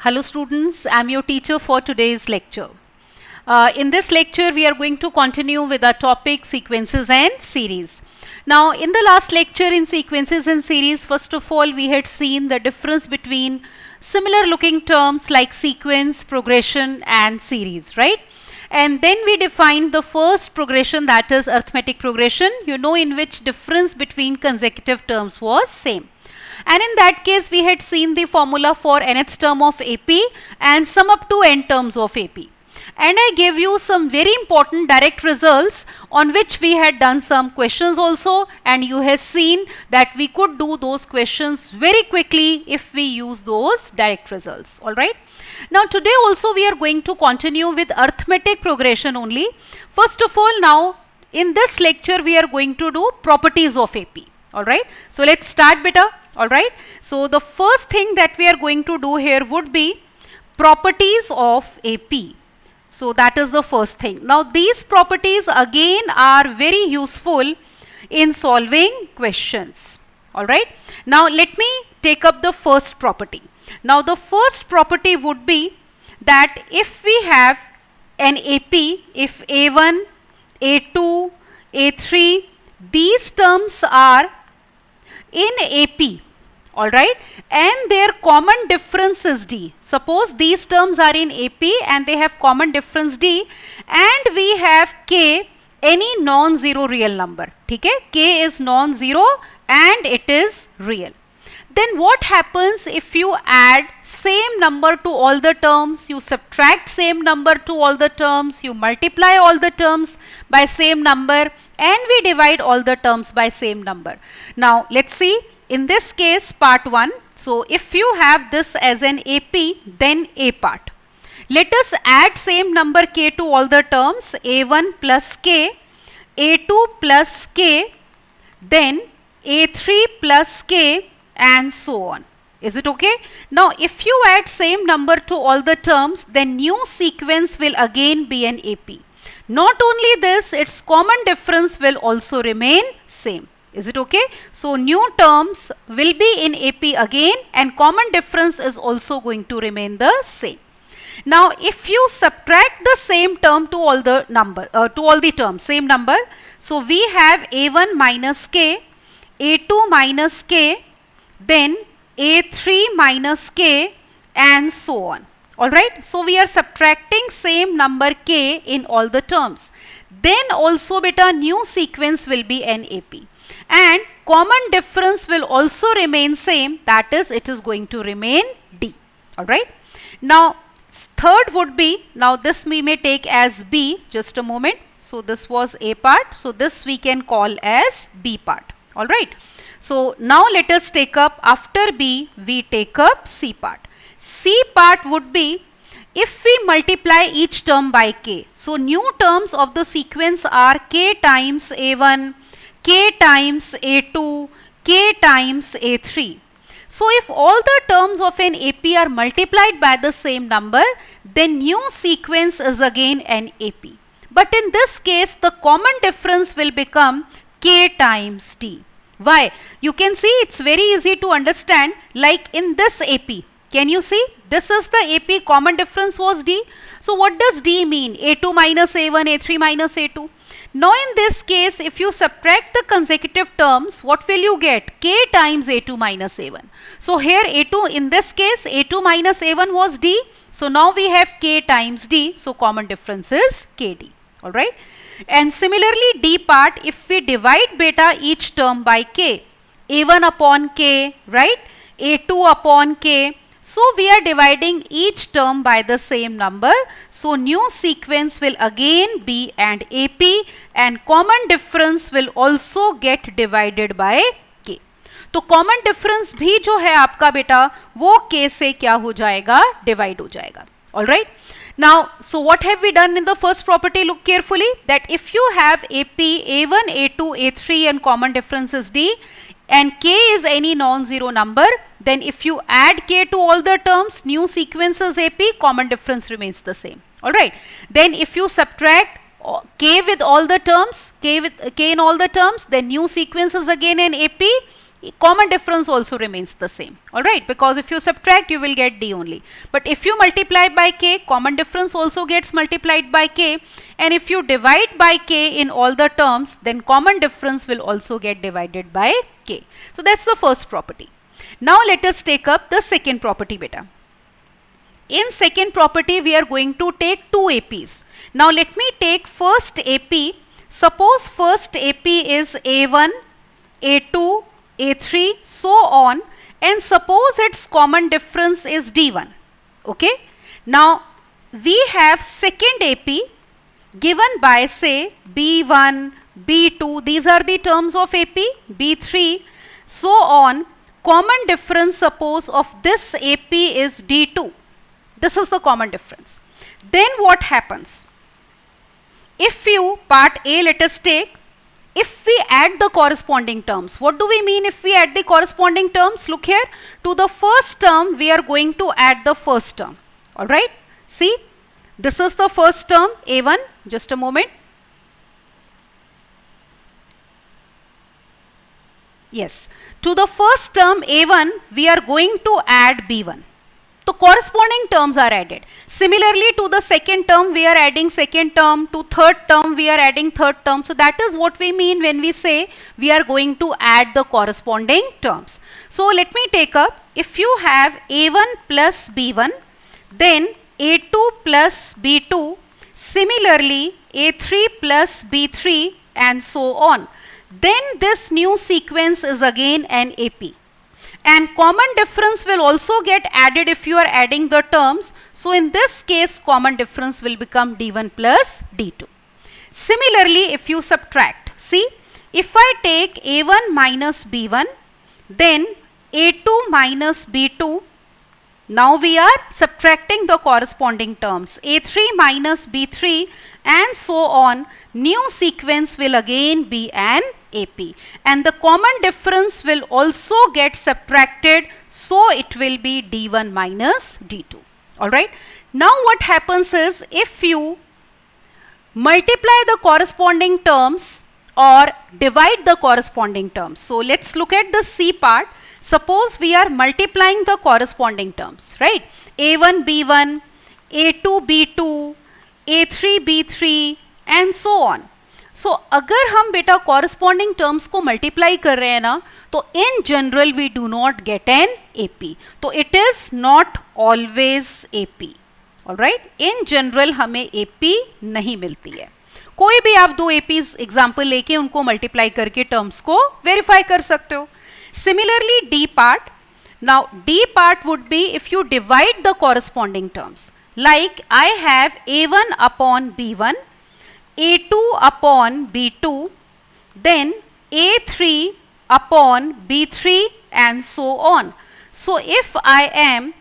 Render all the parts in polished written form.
Hello students, I am your teacher for today's lecture. In this lecture, we are going to continue with our topic sequences and series. Now, in the last lecture in sequences and series, first of all, we had seen the difference between similar looking terms like sequence, progression and series, right? And then we defined the first progression, that is arithmetic progression, in which difference between consecutive terms was same. And in that case, we had seen the formula for nth term of AP and sum up to n terms of AP. And I gave you some very important direct results on which we had done some questions also, and you have seen that we could do those questions very quickly if we use those direct results. Alright. Now today also we are going to continue with arithmetic progression only. First of all, now in this lecture we are going to do properties of AP. Alright. So let's start beta. Alright. So the first thing that we are going to do here would be properties of AP. So that is the first thing. Now these properties again are very useful in solving questions. Alright. Now let me take up the first property. Now the first property would be that if we have an AP, if A1, A2, A3, these terms are in AP, alright, and their common difference is D. Suppose these terms are in AP and they have common difference D, and we have K, any non-zero real number. Okay? K is non-zero and it is real. Then what happens if you add same number to all the terms, you subtract same number to all the terms, you multiply all the terms by same number, and we divide all the terms by same number. Now let's see, in this case part 1, so if you have this as an AP, then A part. Let us add same number K to all the terms, A1 plus K, A2 plus K, then A3 plus K, and so on. Is it okay? Now if you add same number to all the terms, then new sequence will again be an AP. Not only this, its common difference will also remain same. Is it okay? So new terms will be in AP again, and common difference is also going to remain the same. Now if you subtract the same term to all the terms, same number, so we have A1 minus K, A2 minus K, then A3 minus K, and so on. Alright, so we are subtracting same number K in all the terms. Then also beta new sequence will be an AP, and common difference will also remain same, that is it is going to remain D. Alright. Now third would be, now this we may take as B, just a moment. So this was A part, so this we can call as B part. Alright. So now let us take up, after B we take up C part. C part would be if we multiply each term by K. So new terms of the sequence are K times A1, K times A2, K times A3. So if all the terms of an AP are multiplied by the same number, then new sequence is again an AP. But in this case, the common difference will become K times D. Why? You can see it's very easy to understand, like in this AP. Can you see? This is the AP, common difference was D. So what does D mean? A2 minus A1, A3 minus A2. Now in this case, if you subtract the consecutive terms, what will you get? K times A2 minus A1. So here A2, in this case, A2 minus A1 was D. So now we have K times D. So common difference is KD. Alright. And similarly D part, if we divide beta each term by K, A1 upon K, right? A2 upon K. So we are dividing each term by the same number. So new sequence will again be an AP, and common difference will also get divided by K. तो common difference भी जो है आपका बेटा वो K से क्या हो जाएगा? Divide हो जाएगा. Alright. Now, so what have we done in the first property? Look carefully, that if you have AP, A1, A2, A3 and common difference is D, and K is any non-zero number, then if you add K to all the terms, new sequence is AP, common difference remains the same. Alright. Then if you subtract K with all the terms, K in all the terms, then new sequence is again an AP, common difference also remains the same, alright, because if you subtract you will get d only. But if you multiply by k, common difference also gets multiplied by k, and if you divide by k in all the terms, then common difference will also get divided by k. So that's the first property. Now let us take up the second property, beta. In second property we are going to take two APs. Now let me take first AP. Suppose first AP is A1, A2, A3, so on, and suppose its common difference is D1. Okay. Now we have second AP given by, say, B1, B2, these are the terms of AP, B3, so on. Common difference, suppose, of this AP is D2. This is the common difference. Then what happens? If you, part A let us take, if we add the corresponding terms. What do we mean if we add the corresponding terms? Look here, to the first term we are going to add the first term. Alright, see, this is the first term A1, just a moment. Yes, to the first term A1 we are going to add B1. So corresponding terms are added. Similarly to the second term we are adding second term, to third term we are adding third term. So that is what we mean when we say we are going to add the corresponding terms. So let me take up, if you have A1 plus B1, then A2 plus B2, similarly A3 plus B3, and so on. Then this new sequence is again an AP. And common difference will also get added if you are adding the terms. So in this case common difference will become D1 plus D2. Similarly if you subtract, see, if I take A1 minus B1, then A2 minus B2, now we are subtracting the corresponding terms, A3 minus B3, and so on. New sequence will again be an AP, and the common difference will also get subtracted, so it will be D1 minus D2. Alright. Now what happens is, if you multiply the corresponding terms or divide the corresponding terms. So let's look at the C part. Suppose we are multiplying the corresponding terms, right? A1 B1, A2 B2, A3 B3, and so on. So अगर हम बेटा corresponding terms को multiply कर रहे हैं ना, तो in general we do not get an AP. तो it is not always AP. Alright? In general हमें AP नहीं मिलती है. कोई भी आप दो APs example लेके उनको multiply करके terms को verify कर सकते हो. Similarly D part. Now D part would be if you divide the corresponding terms. Like I have A1 upon B1, A2 upon B2, then A3 upon B3, and so on. So if I am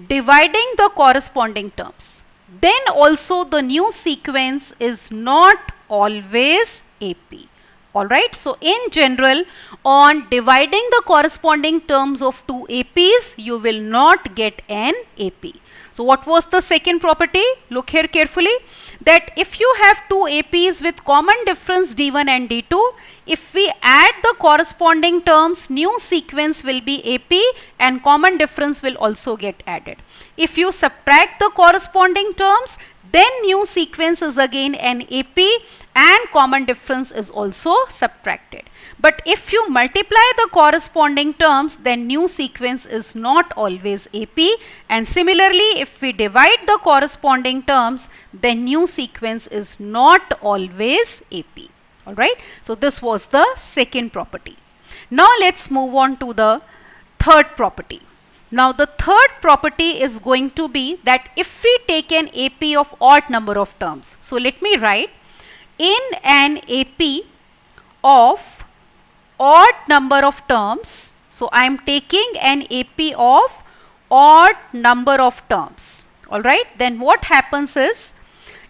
dividing the corresponding terms, then also the new sequence is not always AP. Alright, so in general, on dividing the corresponding terms of two APs, you will not get an AP. So what was the second property? Look here carefully, that if you have two APs with common difference D1 and D2, if we add the corresponding terms, new sequence will be AP and common difference will also get added. If you subtract the corresponding terms, then new sequence is again an AP and common difference is also subtracted. But if you multiply the corresponding terms, then new sequence is not always AP, and similarly if we divide the corresponding terms, then new sequence is not always AP. Alright, so this was the second property. Now let's move on to the third property. Now the third property is going to be that if we take an AP of odd number of terms. So let me write, in an AP of odd number of terms, so I am taking an AP of odd number of terms. Alright, then what happens is,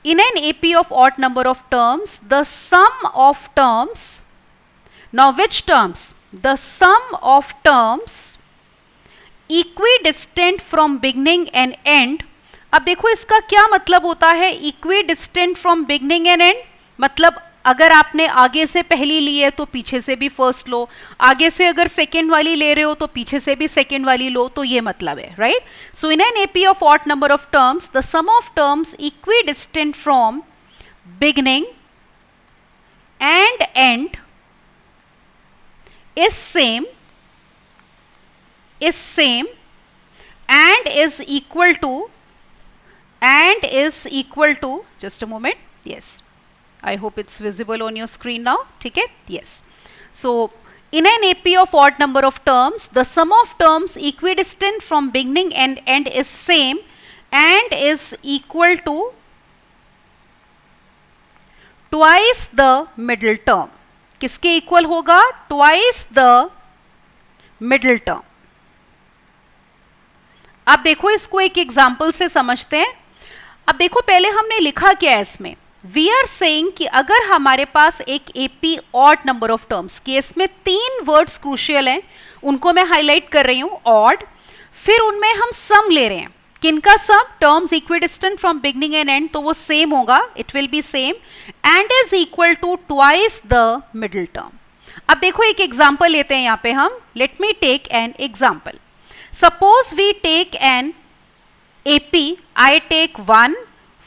in an AP of odd number of terms, the sum of terms, now which terms? The sum of terms equidistant from beginning and end. अब देखो इसका क्या मतलब होता है equidistant from beginning and end? मतलब अगर आपने आगे से पहली ली है तो पीछे से भी फर्स्ट लो, आगे से अगर सेकेंड वाली ले रहे हो तो पीछे से भी सेकेंड वाली लो, तो ये मतलब है, right. So in an AP of odd number of terms the sum of terms equidistant from beginning and end is same and is equal to just a moment, yes, I hope it's visible on your screen now, ठीक है, yes. So in an AP of odd number of terms the sum of terms equidistant from beginning and end is same and is equal to twice the middle term. किसके equal होगा? Twice the middle term. अब देखो इसको एक example से समझते हैं. अब देखो पहले हमने लिखा क्या है इसमें. वी आर सेइंग कि अगर हमारे पास एक AP odd number of terms, case में 3 वर्ड्स क्रूशियल हैं, उनको मैं हाईलाइट कर रही हूं, ऑड, फिर उनमें हम सम ले रहे हैं. किनका sum? Terms equidistant from beginning and end, तो वो सेम होगा, it will be same and is equal to twice the middle term. अब देखो एक एग्जांपल लेते हैं यहां पे हम. Let me take an example. Suppose we take an AP, I take 1,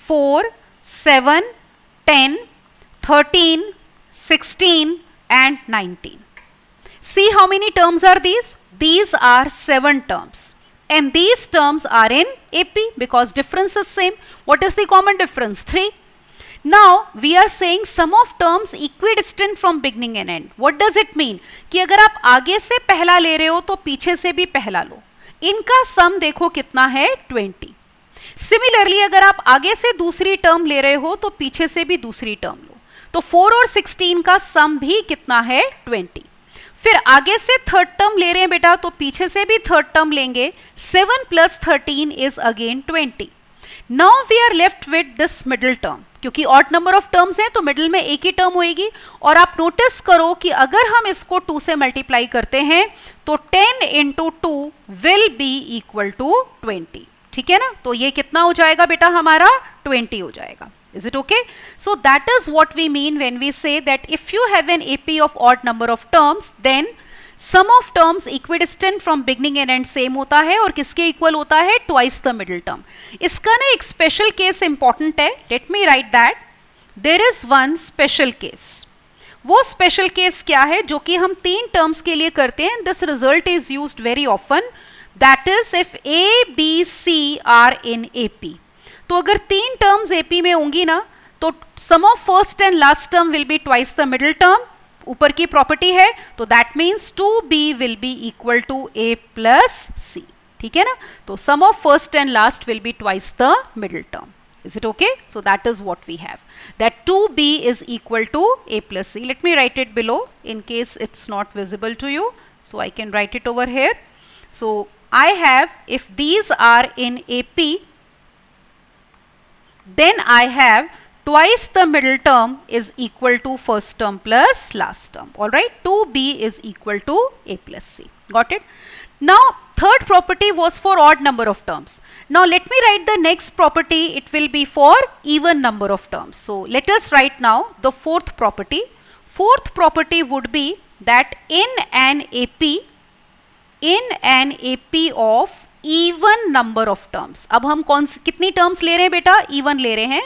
4, 7, 10, 13, 16 and 19. See how many terms are these? These are 7 terms. And these terms are in AP because difference is same. What is the common difference? 3. Now we are saying sum of terms equidistant from beginning and end. What does it mean? कि अगर आप आगे से पहला ले रहे हो तो पीछे से भी पहला लो. इनका सम देखो कितना है? 20. सिमिलरली अगर आप आगे से दूसरी टर्म ले रहे हो तो पीछे से भी दूसरी टर्म लो. तो 4 और 16 का सम भी कितना है? 20. फिर आगे से थर्ड टर्म ले रहे हैं बेटा तो पीछे से भी थर्ड टर्म लेंगे. 7 + 13 is again 20. Now we are left with this middle term. क्योंकि ऑड नंबर ऑफ टर्म्स हैं तो मिडिल में एक ही टर्म होएगी. और आप नोटिस करो कि अगर हम इसको 2 से मल्टीप्लाई करते हैं तो 10 × 2 विल बी इक्वल टू 20. ठीक है ना. तो ये कितना हो जाएगा बेटा? हमारा 20 हो जाएगा. Is it okay? So that is what we mean when we say that if you have an AP of odd number of terms, then sum of terms equidistant from beginning and end same होता है और किसके equal होता है? Twice the middle term. इसका ना एक special case important है. Let me write that. There is one special case. वो स्पेशल केस क्या है जो कि हम 3 टर्म्स के लिए करते हैं. This result is used very often. That is if A, B, C are in AP. तो अगर 3 टर्म्स एपी में होंगी ना तो sum of first and last term will be twice the middle term. ऊपर की प्रॉपर्टी है तो that means 2b will be equal to a plus c. ठीक है ना. तो sum of first and last will be twice the middle term. Is it okay? So that is what we have, that 2b is equal to a plus c. Let me write it below in case it's not visible to you, so I can write it over here. So I have, if these are in AP, then I have twice the middle term is equal to first term plus last term. All right, 2b is equal to a plus c. Got it? Now third property was for odd number of terms. Now let me write the next property. It will be for even number of terms. So let us write now the fourth property. Fourth property would be that in an AP of even number of terms. अब हम कितनी terms ले रहे हैं बेटा? even ले रहे हैं.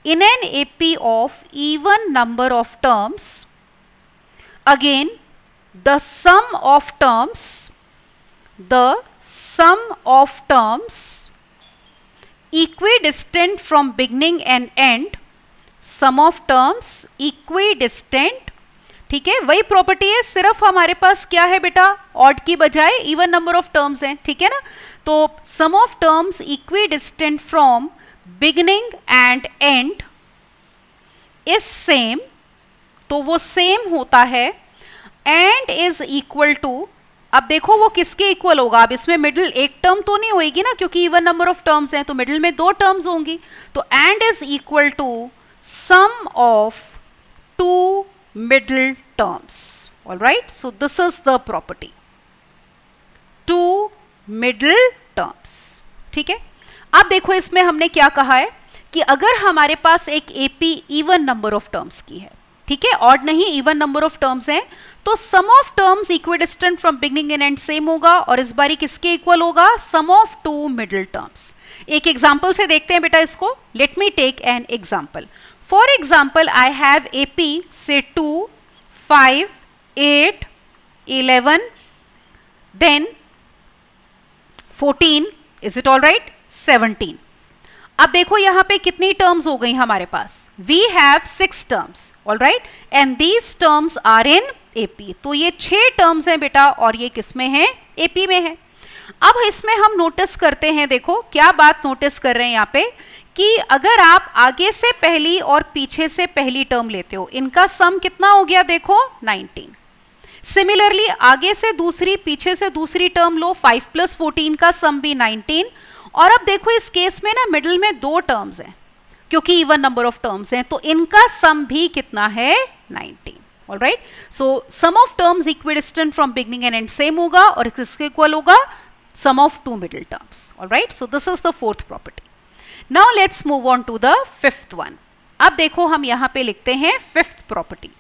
in an AP of even number of terms, again the sum of terms equidistant from beginning and end, sum of terms equidistant. ठीक है, वही प्रॉपर्टी है, सिर्फ हमारे पास क्या है बेटा? ऑड की बजाय इवन नंबर ऑफ टर्म्स हैं. ठीक है ना. तो sum of terms equidistant from beginning and end is same, तो वो सेम होता है एंड इज इक्वल टू. अब देखो वो किसके इक्वल होगा? अब इसमें मिडिल एक टर्म तो नहीं होएगी ना, क्योंकि इवन नंबर ऑफ टर्म्स हैं तो मिडिल में 2 टर्म्स होंगी. तो and is equal to sum of 2 middle terms. All right, so this is the property, 2 middle terms. ठीक है. अब देखो इसमें हमने क्या कहा है कि अगर हमारे पास एक AP even number of terms की है, ठीक है, ऑड नहीं, इवन नंबर ऑफ टर्म्स हैं, तो sum of terms equidistant from beginning and and same होगा, और इस बारी किसके इक्वल होगा, sum of two middle terms. एक एग्जाम्पल से देखते हैं बेटा इसको, let me take an example. For example I have AP से 2, 5, 8, 11, then 14, is it all right, 17। अब देखो यहां पे कितनी टर्म्स हो गई हमारे पास, we have 6 terms, all right, and these terms are in AP. तो ये 6 टर्म्स हैं बेटा, और ये किस में है, एपी में है। अब इसमें हम नोटिस करते हैं, देखो क्या बात नोटिस कर रहे हैं यहाँ पे, कि अगर आप आगे से पहली और पीछे से पहली टर्म लेते हो, इनका सम कितना हो गया, देखो 19। सिमिलरली आगे से दूसरी, पीछे से दूसरी टर्म लो, 5 + 14 का सम भी 19। और अब देखो इस केस में ना मिडिल में 2 टर्म्स हैं, क्योंकि इवन नंबर ऑफ टर्म्स हैं, तो इनका सम भी कितना है, 19। All right, so sum of terms equidistant from beginning and and same होगा, और किसके इक्वल होगा, sum of two middle terms. All right, so this is the fourth property. Now let's move on to the fifth one. अब देखो हम यहाँ पे लिखते हैं fifth property.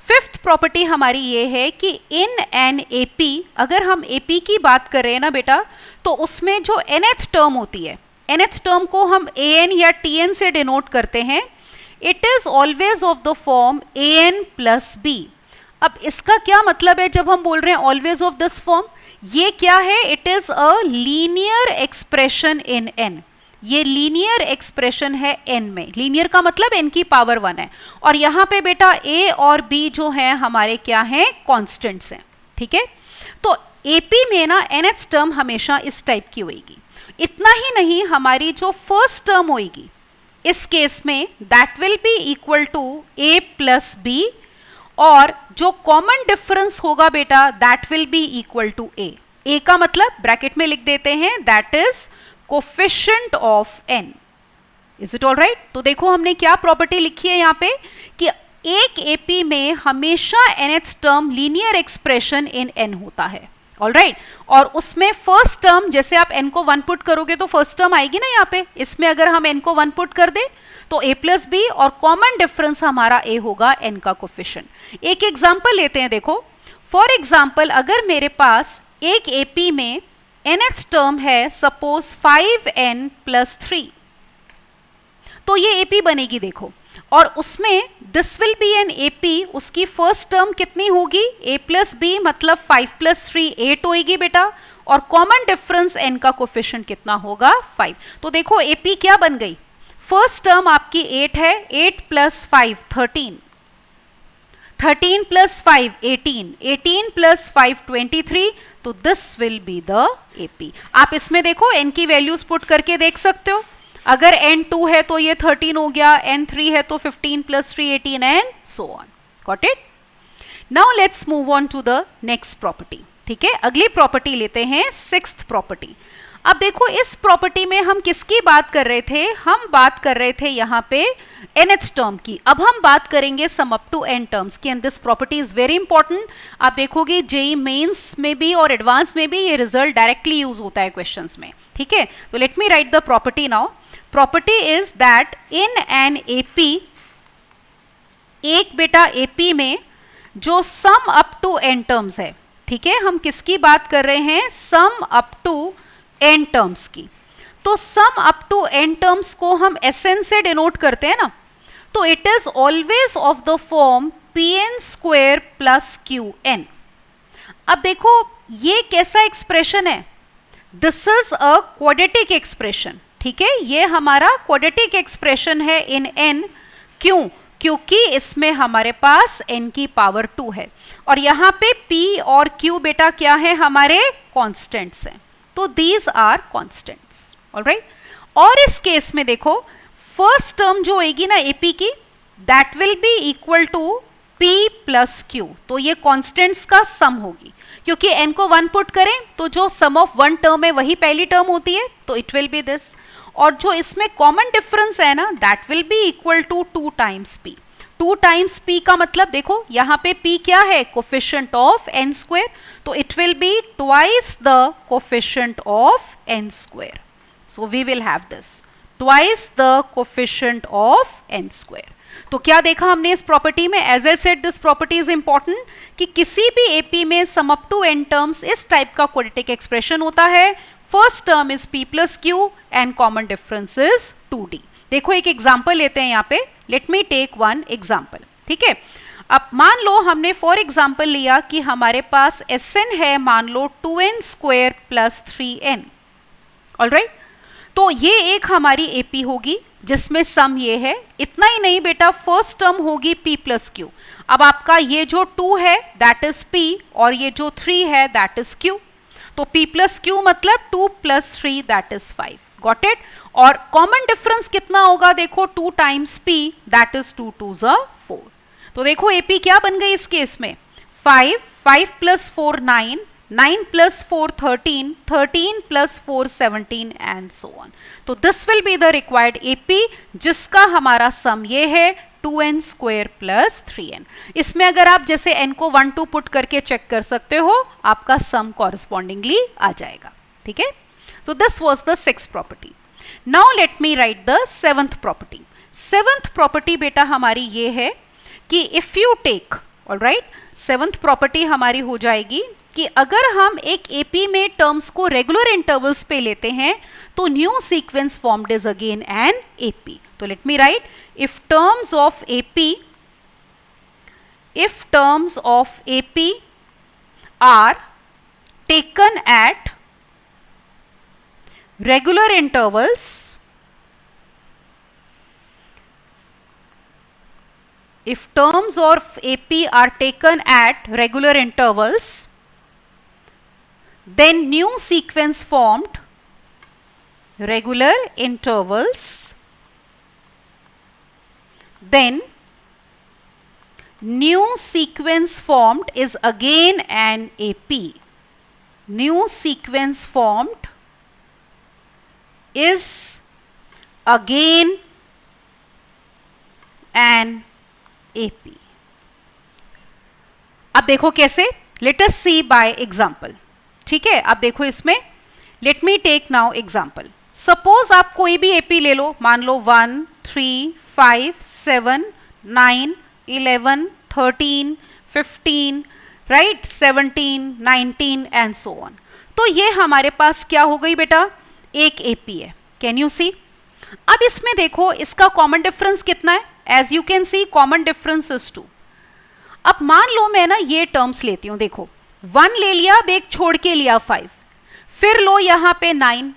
Fifth property हमारी ये है कि in an AP, अगर हम AP की बात कर रहे हैं ना बेटा, तो उसमें जो nth term होती है, nth term को हम an या tn से denote करते हैं, it is always of the form an plus b. अब इसका क्या मतलब है जब हम बोल रहे हैं always of this form, ये क्या है, it is a linear expression in an. ये लीनियर एक्सप्रेशन है एन में, लीनियर का मतलब एन की पावर 1 है, और यहाँ पे बेटा ए और बी जो है हमारे क्या हैं, कॉन्स्टेंट्स हैं, ठीक है। तो एपी में ना nth टर्म हमेशा इस टाइप की होगी। इतना ही नहीं, हमारी जो फर्स्ट टर्म होगी इस केस में that will be equal to A plus B, और जो कॉमन डिफरेंस होगा बेटा that will be equal to A. A का मतलब ब्रैकेट में लिख देते हैं, that is coefficient of N. Is it all right? तो देखो हमने क्या प्रॉपर्टी लिखी है यहाँ पे, कि एक एपी में हमेशा nth term linear expression in an होता है, ऑल राइट, और उसमें फर्स्ट टर्म, जैसे आप n को 1 पुट करोगे तो फर्स्ट टर्म आएगी ना यहाँ पे, इसमें अगर हम n को 1 पुट कर दे तो a प्लस बी, और कॉमन डिफरेंस हमारा a होगा n का कोफिशिएंट। एक एग्जांपल लेते हैं, देखो फॉर एग्जांपल अगर मेरे पास एक AP में nth टर्म है सपोज 5n + 3, तो ये AP बनेगी देखो, और उसमें this will be an AP, उसकी फर्स्ट टर्म कितनी होगी, a प्लस बी, मतलब 5 + 3 8 होगी बेटा, और कॉमन डिफरेंस n का कोफिशिएंट कितना होगा, 5। तो देखो AP क्या बन गई, फर्स्ट टर्म आपकी 8 है, 8 + 5 13, 13 + 5 18, 18 + 5 23, तो this will be the AP। आप इसमें देखो n की वैल्यूज पुट करके देख सकते हो, अगर n 2 है तो ये 13 हो गया, n 3 है तो 15 + 3 18 and so on. Got it? Now let's move on to the next property, ठीक है, अगली प्रॉपर्टी लेते हैं, सिक्स्थ प्रॉपर्टी। अब देखो इस प्रॉपर्टी में हम किसकी बात कर रहे थे, हम बात कर रहे थे यहाँ पे nth टर्म की। अब हम बात करेंगे sum up to n terms की, and this property is very important. आप देखोगे जेईई मेंस में भी और एडवांस में भी ये रिजल्ट डायरेक्टली यूज होता है क्वेश्चंस में, ठीक है। तो let me write the property now. Property is that in an AP, एक बेटा AP में जो sum up to n terms है, ठीक है, हम किसकी बात कर रहे हैं, sum up to n terms की। तो sum up to n terms को हम Sn से डिनोट करते हैं ना, तो it is always of the form Pn² + Qn। अब देखो ये कैसा एक्सप्रेशन है, this is a quadratic expression, ठीक है, ये हमारा क्वाड्रेटिक एक्सप्रेशन है इन n। क्यों? क्योंकि इसमें हमारे पास n की पावर 2 है, और यहाँ पे p और q बेटा क्या है, हमारे कॉन्स्टेंट्स हैं, तो दीज आर कॉन्स्टेंट्स, ऑलराइट। और इस केस में देखो फर्स्ट टर्म जो होगी ना AP की, that will be equal to p + q, तो ये कॉन्स्टेंट्स का सम होगी, क्योंकि n को 1 पुट करें तो जो सम ऑफ 1 टर्म है वही पहली टर्म होती है, तो इट विल बी दिस, और जो इसमें कॉमन डिफरेंस है ना that will be equal to 2 times p। 2 times p का मतलब देखो यहाँ पे p क्या है, कोफिशिएंट ऑफ n², तो it will be twice the coefficient of n²। So we will have this twice the coefficient of n²। तो क्या देखा हमने इस प्रॉपर्टी में, as a said this property is important कि किसी भी एपी में sum up to n terms इस टाइप का क्वाड्रेटिक एक्सप्रेशन होता है. First term is p plus q and common difference is 2d. देखो एक एग्जांपल लेते हैं यहाँ पे. Let me take one example. ठीक है, अब मान लो हमने फॉर एग्जांपल लिया कि हमारे पास Sn है, मान लो 2n square plus 3n. Alright, तो ये एक हमारी एपी होगी जिसमें सम ये है. इतना ही नहीं बेटा, फर्स्ट टर्म होगी p प्लस क्यू. अब आपका ये जो 2 है दैट इज p और ये जो 3 है दैट इज q. तो p प्लस क्यू मतलब 2 plus 3 that is 5. Got it. और कॉमन डिफरेंस कितना होगा, देखो 2 टाइम्स p दैट इज 2 2 ज़ 4. तो देखो एपी क्या बन गई इस केस में, 5, 5 plus 4 9, 9 plus 4 13, 13 plus 4 17 and so on. तो this will be the required AP जिसका हमारा सम ये है 2n स्क्वायर प्लस 3n. इसमें अगर आप जैसे n को 1 2 पुट करके चेक कर सकते हो, आपका सम कॉरस्पॉन्डिंगली आ जाएगा. ठीक है, so this was the sixth property. Now let me write the seventh property. Seventh property बेटा हमारी ये है कि if you take, alright, seventh property हमारी हो जाएगी कि अगर हम एक AP में टर्म्स को रेगुलर इंटरवल्स पे लेते हैं तो new sequence formed is again an AP. तो लेट मी राइट, if terms of AP are taken at regular intervals, if terms of AP are taken at regular intervals, then new sequence formed, regular intervals, then new sequence formed is again an AP. New sequence formed is again an AP. अब देखो कैसे, let us see by example. ठीक है, अब देखो इसमें let me take now example. Suppose आप कोई भी AP ले लो, मान लो 1 3 5 7 9 11 13 15 राइट 17 19 एंड सो ऑन. तो ये हमारे पास क्या हो गई बेटा, एक एपी है. Can you see. अब इसमें देखो इसका कॉमन डिफरेंस कितना है, as you can see common difference is 2. अब मान लो मैं ना ये टर्म्स लेती हूं, देखो 1 ले लिया, अब एक छोड़ के लिया 5, फिर लो यहाँ पे 9,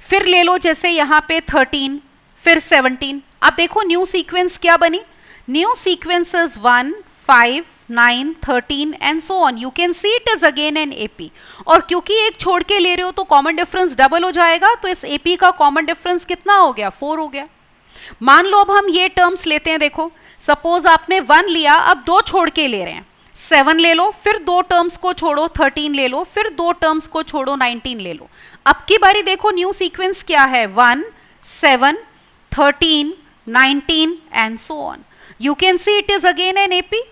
फिर ले लो जैसे यहाँ पे 13, फिर 17. अब देखो न्यू सीक्वेंस क्या बनी, new sequence is 1 5 9 13 and so on. You can see it is again an AP. और क्योंकि एक छोड़ के ले रहे हो तो कॉमन डिफरेंस डबल हो जाएगा, तो इस एपी का कॉमन डिफरेंस कितना हो गया, 4 हो गया. मान लो अब हम ये टर्म्स लेते हैं, देखो सपोज आपने 1 लिया, अब 2 छोड़ के ले रहे हैं, 7 ले लो, फिर 2 टर्म्स को छोड़ो 13 ले लो, फिर 2 टर्म्स को छोड़ो 19 ले लो. अब की बारी देखो न्यू सीक्वेंस क्या है, 1 7 13 19 and so on. You can see it is again an AP.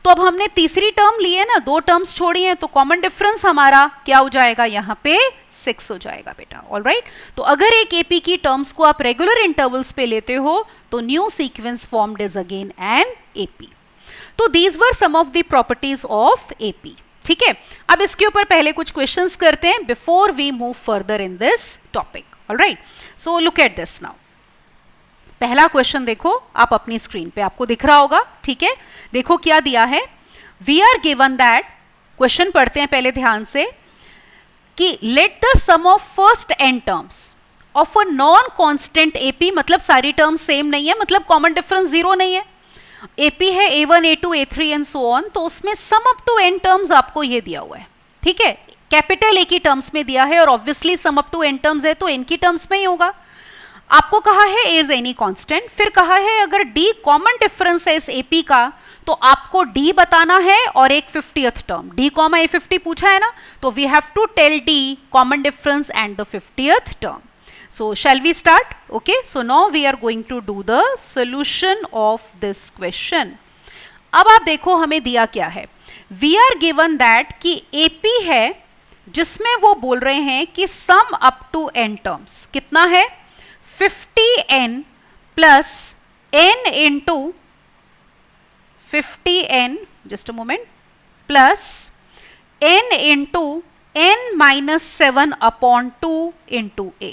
तो अब हमने तीसरी टर्म ली है ना, 2 टर्म्स छोड़ी हैं, तो कॉमन डिफरेंस हमारा क्या हो जाएगा, यहाँ पे 6 हो जाएगा बेटा. ऑलराइट, तो अगर एक एपी की टर्म्स को आप रेगुलर इंटरवल्स पे लेते हो तो new sequence formed is again an AP. तो these were some of the properties of AP. ठीक है, अब इसके ऊपर पहले कुछ क्वेश्चंस करते हैं before we move further in this topic. Alright, so look at this now. पहला क्वेश्चन देखो आप अपनी स्क्रीन पे, आपको दिख रहा होगा. ठीक है, देखो क्या दिया है. We are given that, question पढ़ते हैं पहले ध्यान से, कि let the sum of first n terms of a non constant AP, मतलब सारी टर्म्स सेम नहीं है, मतलब कॉमन डिफरेंस 0 नहीं है. एपी है a1 a2 a3 and so on, तो उसमें sum up to n terms आपको ये दिया हुआ है. ठीक है, कैपिटल ए की टर्म्स में दिया है और obviously sum up to n terms है तो एन की टर्म्स में ही होगा. आपको कहा है a इज एनी कांस्टेंट, फिर कहा है अगर d कॉमन डिफरेंस है इस AP का तो आपको d बताना है और एक 50th term, d comma a50 पूछा है ना, तो we have to tell d common difference and the 50th term. So shall we start? Okay, so now we are going to do the solution of this question. अब आप देखो हमें दिया क्या है. We are given that कि AP है जिसमें वो बोल रहे हैं कि sum up to n terms कितना है, 50n plus n into 50n, just a moment, plus n into n minus 7 upon 2 into a,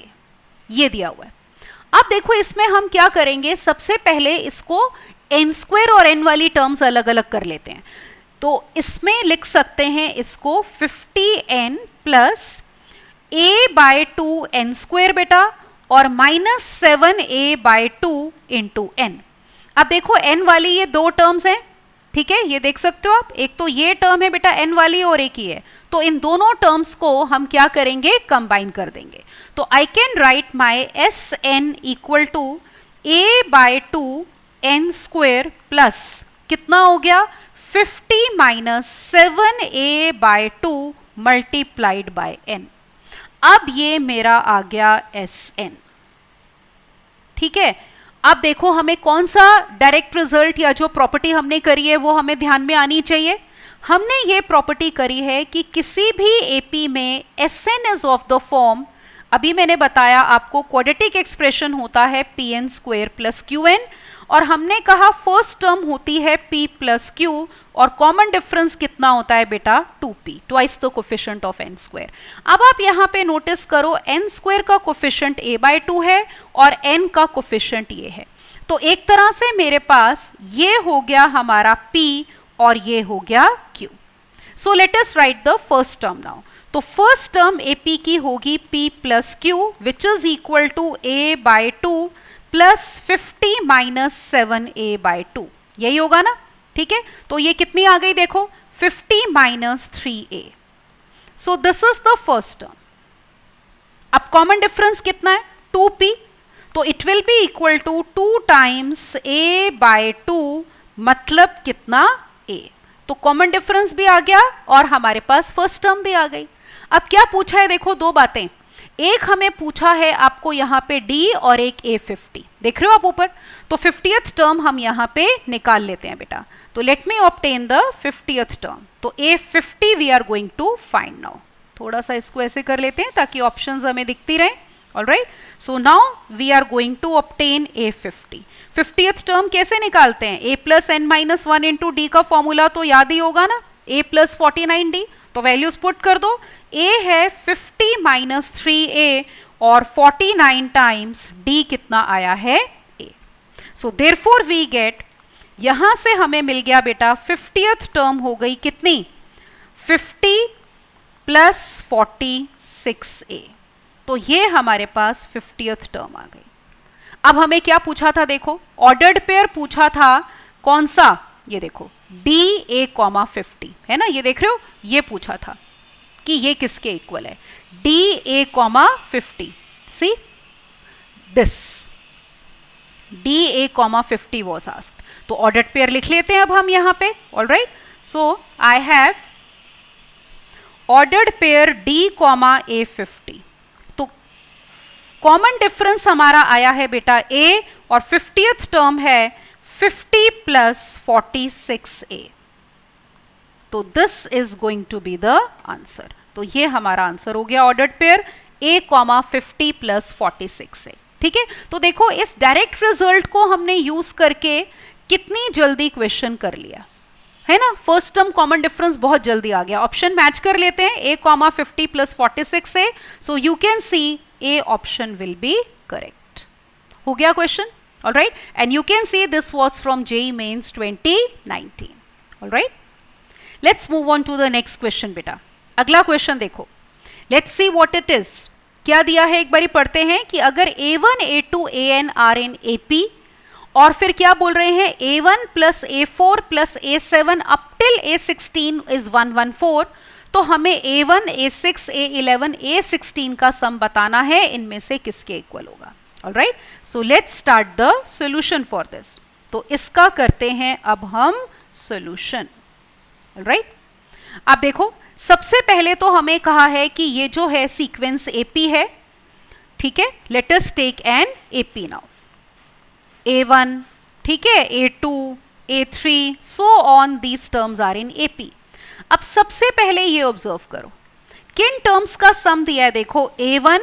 ये दिया हुआ है। अब देखो इसमें हम क्या करेंगे, सबसे पहले इसको n स्क्वायर और n वाली टर्म्स अलग अलग कर लेते हैं। तो इसमें लिख सकते हैं इसको 50n plus a by 2 n square बेटा, और minus 7a by 2 into n। अब देखो n वाली ये दो टर्म्स हैं, ठीक है, ये देख सकते हो आप, एक तो ये टर्म है बेटा n वाली और एक ही है, तो इन दोनों टर्म्स को हम क्या करेंगे, कंबाइन कर देंगे। तो I can write my S n equal to a by 2 n square plus कितना हो गया 50 minus 7a by 2 multiplied by n। अब ये मेरा आ गया एस एन, ठीक है। अब देखो हमें कौन सा डायरेक्ट रिजल्ट या जो प्रॉपर्टी हमने करी है वो हमें ध्यान में आनी चाहिए। हमने ये प्रॉपर्टी करी है कि किसी भी एपी में S n is of the form, अभी मैंने बताया आपको क्वाड्रेटिक एक्सप्रेशन होता है p n square plus q n, और हमने कहा फर्स्ट टर्म होती है p प्लस क्यू, और कॉमन डिफरेंस कितना होता है बेटा 2p, twice the coefficient of n square. अब आप यहाँ पे नोटिस करो n स्क्वायर का कोफिशिएंट a बाय 2 है और n का कोफिशिएंट ये है, तो एक तरह से मेरे पास ये हो गया हमारा p और ये हो गया q। So let us write the first term now. तो फर्स्ट टर्म ap की होगी p plus q which is equal to a by 2 plus 50 minus 7a by 2, यही होगा ना, ठीक है। तो ये कितनी आ गई देखो 50 minus 3a, so this is the first term. अब कॉमन डिफरेंस कितना है 2p, तो it will be equal to 2 times a by 2, मतलब कितना a, तो कॉमन डिफरेंस भी आ गया और हमारे पास फर्स्ट टर्म भी आ गई। अब क्या पूछा है देखो, दो बातें, एक हमें पूछा है आपको यहाँ पे d और एक a50, देख रहे हो आप ऊपर, तो 50th टर्म हम यहाँ पे निकाल लेते हैं बेटा। तो late me obtain the 50th term, तो a50 we are going to find now. थोड़ा सा इसको ऐसे कर लेते हैं ताकि ऑप्शंस हमें दिखती रहें। Alright, so now we are going to obtain a50। 50th term कैसे निकालते हैं, a plus n minus 1 into d का फॉर्मूला तो याद ही होगा ना, a प्लस 49d, तो वैल्यूज पुट कर दो। a है 50 माइनस 3a और 49 टाइम्स d कितना आया है a, so therefore we get, यहां से हमें मिल गया बेटा 50th टर्म हो गई कितनी 50 प्लस 46a, तो ये हमारे पास 50th टर्म आ गई। अब हमें क्या पूछा था देखो, ऑर्डर्ड पेयर पूछा था, कौन सा, ये देखो डी ए कॉमा 50 है ना, ये देख रहे हो, ये पूछा था कि ये किसके इक्वल है, D A comma 50, see this D A comma 50 was asked. तो ऑर्डर्ड पेयर लिख लेते हैं अब हम यहाँ पे। All right, so I have ordered pair D comma A 50, तो कॉमन डिफरेंस हमारा आया है बेटा a, और 50th टर्म है 50 प्लस 46a, तो this is going to be the answer. तो ये हमारा आंसर हो गया ordered pair a comma 50 plus 46a, ठीक है। तो देखो इस डायरेक्ट रिजल्ट को हमने यूज करके कितनी जल्दी क्वेश्चन कर लिया है ना, फर्स्ट टर्म कॉमन डिफरेंस बहुत जल्दी आ गया। ऑप्शन मैच कर लेते हैं, a comma 50 plus 46a, so you can C A option will be correct. हो गया question, all right, and you can see this was from JEE Mains 2019, all right. Let's move on to the next question बेटा। अगला question देखो, let's see what it is। क्या दिया है एक बारी पढ़ते हैं कि अगर A1, A2, AN are in AP, और फिर क्या बोल रहे हैं A1 plus A4 plus A7 up till A16 is 114, तो हमें A1, A6, A11, A16 का सम बताना है, इनमें से किसके इक्वल होगा। Alright, so let's start the solution for this. तो इसका करते हैं अब हम सॉल्यूशन। ऑलराइट, अब देखो सबसे पहले तो हमें कहा है कि ये जो है सीक्वेंस AP है, ठीक है। Let us take an AP now, A1, ठीक है, A2, A3, so on, these terms are in AP। अब सबसे पहले ये ऑब्जर्व करो किन टर्म्स का सम दिया है, देखो A1,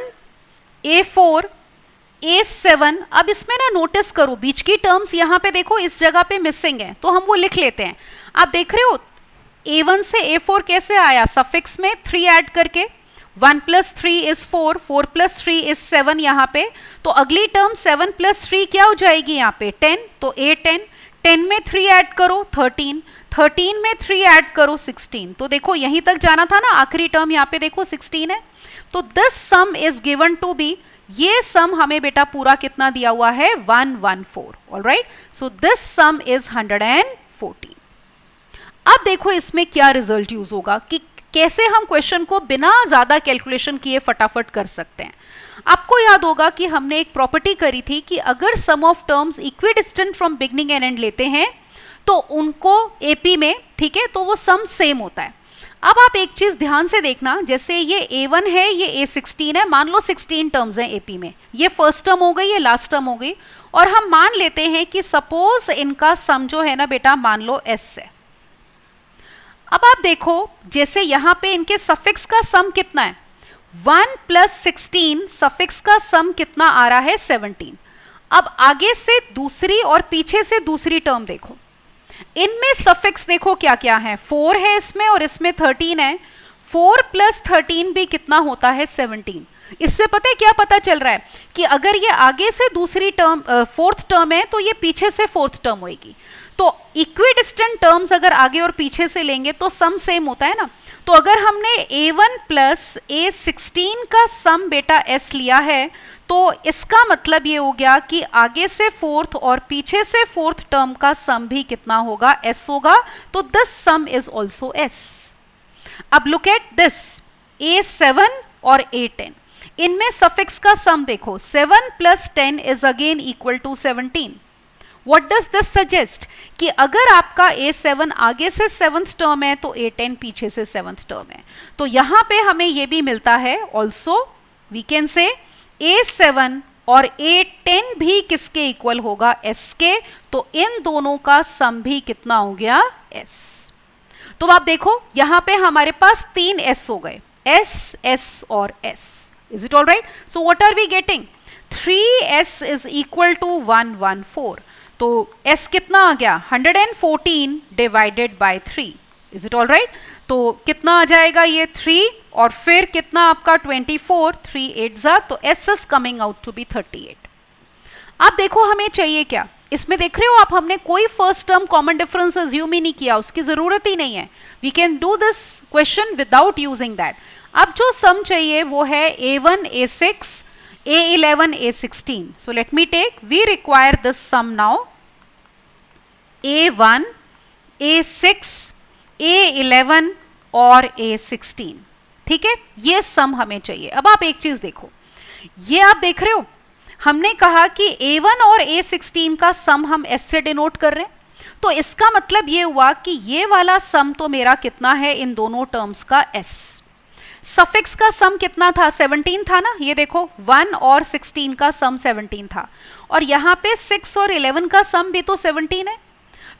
A4, A7, अब इसमें ना नोटिस करो बीच की टर्म्स यहाँ पे देखो इस जगह पे मिसिंग है, तो हम वो लिख लेते हैं। आप देख रहे हो A1 से A4 कैसे आया, सफिक्स में 3 ऐड करके, 1 + 3 इज 4, 4 + 3 इज 7 यहाँ पे, तो अगली टर्म 7 + 3 क्या हो जाएगी यहाँ पे 10, तो A10, 10 में 3 ऐड करो 13, 13 में 3 ऐड करो 16, तो देखो यहीं तक जाना था ना, आखिरी टर्म यहाँ पे देखो 16 है, तो this sum is given to be, ये सम हमें बेटा पूरा कितना दिया हुआ है 114, alright, so this sum is 114। अब देखो इसमें क्या रिजल्ट यूज होगा कि कैसे हम क्वेश्चन को बिना ज्यादा कैलकुलेशन किए फटाफट कर सकते हैं। आपको याद होगा कि हमने एक प्रॉपर्टी करी थी कि अगर sum of terms equidistant from beginning and end लेते हैं तो उनको एपी में, ठीक है, तो वो सम सेम होता है। अब आप एक चीज ध्यान से देखना, जैसे ये A1 है, ये A16 है, मान लो 16 टर्म्स हैं एपी में, ये फर्स्ट टर्म हो गई, ये लास्ट टर्म हो गई, और हम मान लेते हैं कि सपोज इनका सम जो है ना बेटा मान लो S है। अब आप देखो जैसे यहां पे इनके सफिक्स का सम कितना है, 1 + 16 सफिक्स का सम कितना आ रहा है 17। अब आगे से दूसरी और पीछे से दूसरी टर्म देखो, इनमें सफिक्स देखो क्या क्या है, 4 है इसमें और इसमें 13 है, 4 + 13 भी कितना होता है 17। इससे पता है क्या पता चल रहा है कि अगर ये आगे से दूसरी टर्म फोर्थ टर्म है तो ये पीछे से फोर्थ टर्म होगी, तो इक्विडिस्टेंट टर्म्स अगर आगे और पीछे से लेंगे तो सम सेम होता है ना। तो अगर हमने A1 + A16 का सम बेटा S लिया है तो इसका मतलब ये हो गया कि आगे से फोर्थ और पीछे से फोर्थ टर्म का सम भी कितना होगा S होगा, तो this sum is also S। अब लुक एट दिस A7 और A10, इनमें सफिक्स का सम देखो, 7 + 10 is again equal to 17। What does this suggest कि अगर आपका A7 आगे से 7th टर्म है तो A10 पीछे से 7th टर्म है, तो यहां पे हमें ये भी मिलता है also, we can say A7 और A10 भी किसके इक्वल होगा S के, तो इन दोनों का सम भी कितना हो गया S। तो आप देखो यहां पे हमारे पास 3 S हो गए, S, S और S। Is it all right? So what are we getting, 3S is equal to 114, तो S कितना आ गया 114 divided by 3। Is it all right? तो कितना आ जाएगा ये 3 और फिर कितना आपका 24, 3 8 जा, तो S is coming out to be 38। अब देखो हमें चाहिए क्या, इसमें देख रहे हो आप, हमने कोई first term common difference assume ही नहीं किया, उसकी जरूरत ही नहीं है, we can do this question without using that. अब जो सम चाहिए वो है A1 A6 A11 A16, so let me take, we require this sum now, A1 A6 A11 और A16, ठीक है, ये सम हमें चाहिए। अब आप एक चीज देखो, ये आप देख रहे हो हमने कहा कि A1 और A16 का सम हम S से डिनोट कर रहे हैं, तो इसका मतलब ये हुआ कि ये वाला सम तो मेरा कितना है इन दोनों टर्म्स का S। सफिक्स का सम कितना था 17 था ना, ये देखो 1 और 16 का सम 17 था, और यहाँ पे 6 और 11 का सम भी तो 17 है,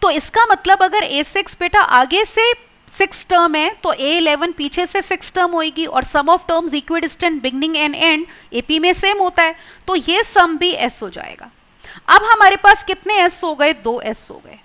तो इसका मतलब अगर A6 बेटा आगे से 6 टर्म है तो A11 पीछे से 6 टर्म होगी, और sum of terms equidistant beginning and end AP में सेम होता है, तो ये सम भी S हो जाएगा। अब हमारे पास कितने S हो गए, 2 S हो गए,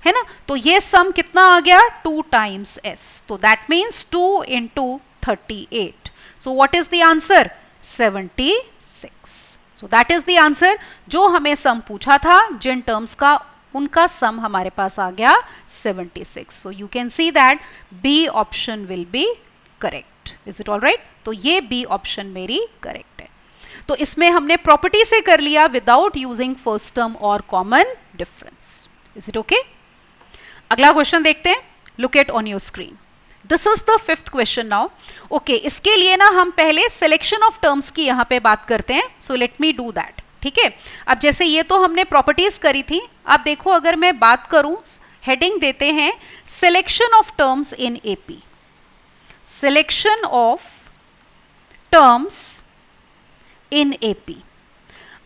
है ना, तो ये सम कितना आ गया 2 टाइम्स S, तो that means 2 × 38. So what is the answer? 76. So that is the answer. जो हमें सम पूछा था जिन टर्म्स का, उनका सम हमारे पास आ गया 76. So you can see that B option will be correct. Is it all right? तो ये B option मेरी correct है। तो इसमें हमने प्रॉपर्टी से कर लिया विदाउट यूजिंग फर्स्ट टर्म और common difference. Is it okay? अगला क्वेश्चन देखते हैं। Look at on your screen. This is the 5th question now. Okay, इसके लिए ना हम पहले सिलेक्शन ऑफ टर्म्स की यहाँ पे बात करते हैं, so let me do that, ठीक है। अब जैसे ये तो हमने प्रॉपर्टीज करी थी, अब देखो अगर मैं बात करूं, हेडिंग देते हैं selection of terms in AP, selection of terms in AP.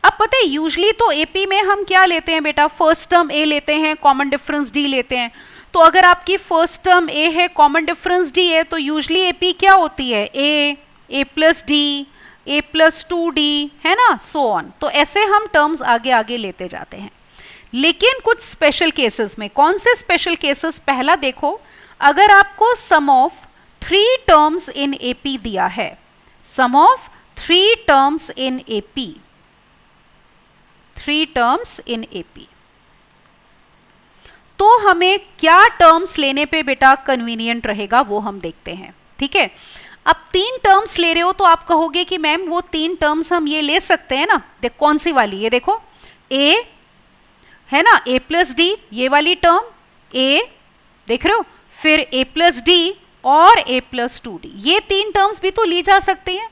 अब पता है यूजली तो एपी में हम क्या लेते हैं बेटा, फर्स्ट टर्म ए लेते हैं, कॉमन डिफरेंस डी लेते हैं, तो अगर आपकी फर्स्ट टर्म ए है, कॉमन डिफरेंस डी है, तो यूजली एपी क्या होती है, ए + डी, a प्लस 2d, है ना, सो ऑन। तो ऐसे हम टर्म्स आगे आगे लेते जाते हैं। लेकिन कुछ स्पेशल केसेस में, कौन से स्पेशल केसेस? पहला देखो, अगर आपको sum of 3 terms in AP दिया है, sum of 3 terms in AP, 3 terms in AP, तो हमें क्या टर्म्स लेने पे बेटा कन्वीनियंट रहेगा वो हम देखते हैं। ठीक है, अब 3 टर्म्स ले रहे हो तो आप कहोगे कि मैम वो 3 टर्म्स हम ये ले सकते हैं ना। देख कौन सी वाली, ये देखो a है ना, a प्लस डी, ये वाली टर्म a, देख रहे हो, फिर a प्लस डी और a प्लस 2d, ये 3 टर्म्स भी तो ली जा सकती हैं।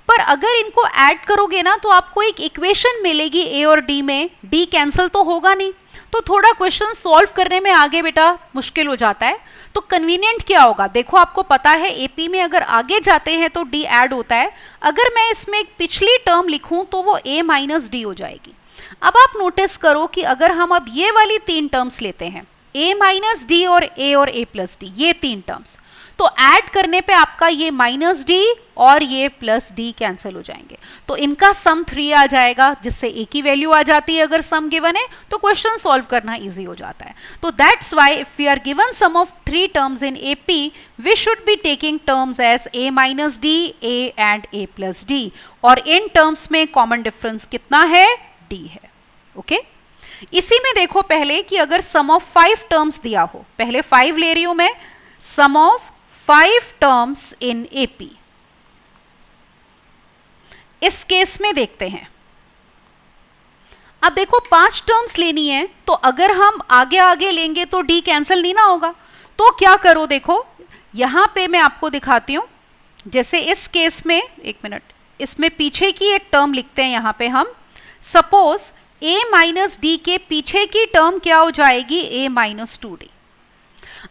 पर अगर इनको ऐड करोगे ना तो आपको एक इक्वेशन मिलेगी a और d में, d कैंसिल तो होगा नहीं, तो थोड़ा क्वेश्चन सॉल्व करने में आगे बेटा मुश्किल हो जाता है। तो कन्वीनियंट क्या होगा? देखो आपको पता है एपी में अगर आगे जाते हैं तो डी ऐड होता है। अगर मैं इसमें एक पिछली टर्म लिखूं तो वो a माइनस डी हो जाएगी। अब आप नोटिस करो कि अगर हम अब ये वाली 3 टर्म्स लेते हैं, a माइनस डी और a प्लस डी, ये 3 टर्म्स, तो ऐड करने पे आपका ये माइनस डी और ये प्लस डी कैंसिल हो जाएंगे, तो इनका सम 3 आ जाएगा, जिससे ए की वैल्यू आ जाती है। अगर सम गिवन है तो क्वेश्चन सॉल्व करना इजी हो जाता है। तो that's why if we are given sum of 3 terms in AP, we should be taking terms as a minus d, a and a plus d, और इन टर्म्स में common difference कितना है? d है। Okay, इसी में देखो पहले कि अगर सम ऑफ 5 टर्म्स दिया हो, पहले 5 ले रही हूं मैं, सम ऑफ 5 टर्म्स इन एपी, इस केस में देखते हैं। अब देखो 5 टर्म्स लेनी है, तो अगर हम आगे आगे लेंगे तो डी कैंसिल नहीं ना होगा, तो क्या करो, देखो यहां पे मैं आपको दिखाती हूं। जैसे इस केस में, एक मिनट, इसमें पीछे की एक टर्म लिखते हैं यहां पे हम। सपोज a माइनस डी के पीछे की टर्म क्या हो जाएगी? a minus 2d।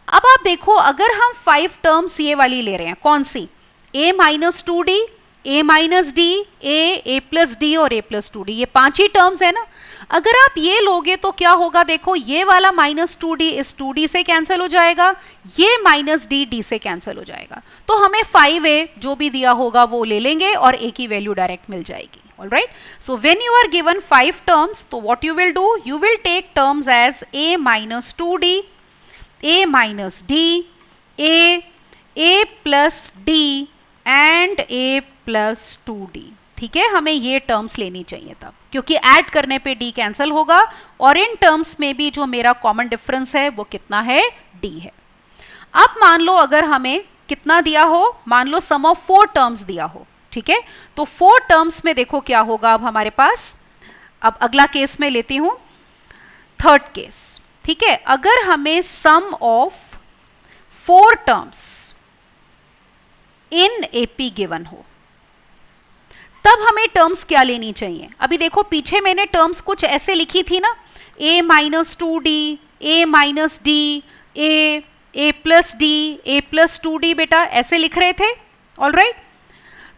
अब आप देखो अगर हम 5 टर्म्स ये वाली ले रहे हैं, कौन सी? a minus 2d, a minus d, a plus d और a प्लस 2d, ये 5 ही टर्म्स है ना। अगर आप ये लोगे तो क्या होगा? देखो ये वाला माइनस 2d इस 2d से कैंसिल हो जाएगा, ये माइनस डी से कैंसिल हो जाएगा, तो हमें 5a जो भी दिया होगा वो ले लेंगे और a की वैल्यू डायरेक्ट मिल जाएगी। All right, so when you are given 5 terms, so what you will do? You will take terms as a minus 2d, a minus d, a plus d and a plus 2d। ठीक है, हमें ये terms लेनी चाहिए तब, क्योंकि add करने पे d कैंसिल होगा, और इन टर्म्स में भी जो मेरा कॉमन डिफरेंस है वो कितना है? d है। अब मान लो अगर हमें कितना दिया हो, मान लो सम ऑफ 4 टर्म्स दिया हो, ठीक है, तो 4 टर्म्स में देखो क्या होगा अब हमारे पास। अब अगला केस में लेती हूं, थर्ड केस। ठीक है, अगर हमें sum of 4 terms in AP given हो, तब हमें टर्म्स क्या लेनी चाहिए? अभी देखो पीछे मैंने टर्म्स कुछ ऐसे लिखी थी ना, a minus 2d, a minus d, a plus D, a plus 2d, बेटा ऐसे लिख रहे थे। ऑल राइट,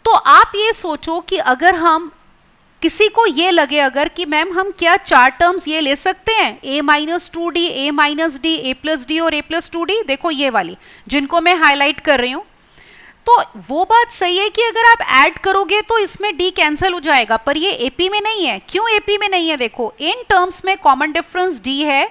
तो आप ये सोचो कि अगर हम किसी को ये लगे अगर कि मैम हम क्या 4 टर्म्स ये ले सकते हैं, a minus 2d, a minus d, a plus d और a प्लस 2d, देखो ये वाली जिनको मैं हाईलाइट कर रही हूं, तो वो बात सही है कि अगर आप ऐड करोगे तो इसमें d कैंसिल हो जाएगा, पर ये AP में नहीं है। क्यों AP में नहीं है? देखो इन टर्म्स में कॉमन डिफरेंस d है,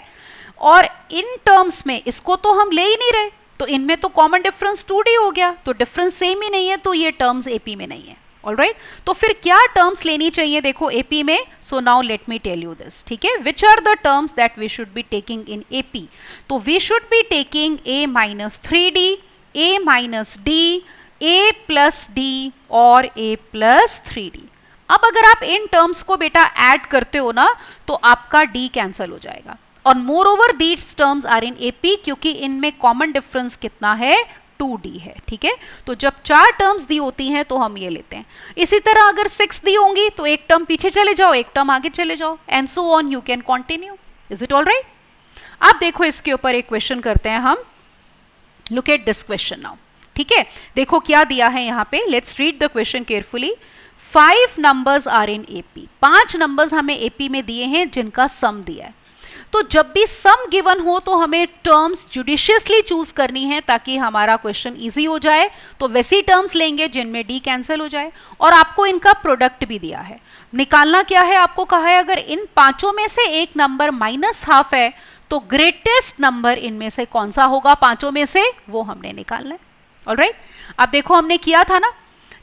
और इन टर्म्स में इसको तो हम ले ही नहीं रहे, तो इनमें तो कॉमन डिफरेंस 2d हो गया, तो डिफरेंस सेम ही नहीं है, तो ये टर्म्स AP में नहीं है। ऑलराइट, तो फिर क्या टर्म्स लेनी चाहिए देखो AP में? So now let me tell you this. ठीक है, which are the terms that we should be taking in AP? तो we should be taking a minus 3d, a minus d, a plus d और a plus 3d। अब अगर आप in terms को बेटा add करते हो ना तो आपका d कैंसिल हो जाएगा, और moreover these terms are in AP, क्योंकि इनमें कॉमन डिफरेंस कितना है? 2d है। ठीक है, तो जब 4 टर्म्स दी होती हैं तो हम ये लेते हैं। इसी तरह अगर 6 दी होंगी तो एक टर्म पीछे चले जाओ, एक टर्म आगे चले जाओ, and so on, you can continue. Is it all right? अब देखो इसके ऊपर एक क्वेश्चन करते हैं हम। Look at this question now. ठीक है, देखो क्या दिया है यहाँ पे, let's read the question carefully. 5 numbers are in AP, 5 numbers हमें AP में दिए हैं जिनका सम दिया है। तो जब भी सम गिवन हो तो हमें टर्म्स जुडिशियसली चूज करनी है ताकि हमारा क्वेश्चन इजी हो जाए। तो वैसी टर्म्स लेंगे जिनमें डी कैंसिल हो जाए, और आपको इनका प्रोडक्ट भी दिया है। निकालना क्या है, आपको कहा है अगर इन पांचों में से एक नंबर -½ है तो ग्रेटेस्ट नंबर इनमें से कौन सा होगा पांचों में से, वो हमने निकालना है। ऑलराइट, अब देखो हमने किया था ना,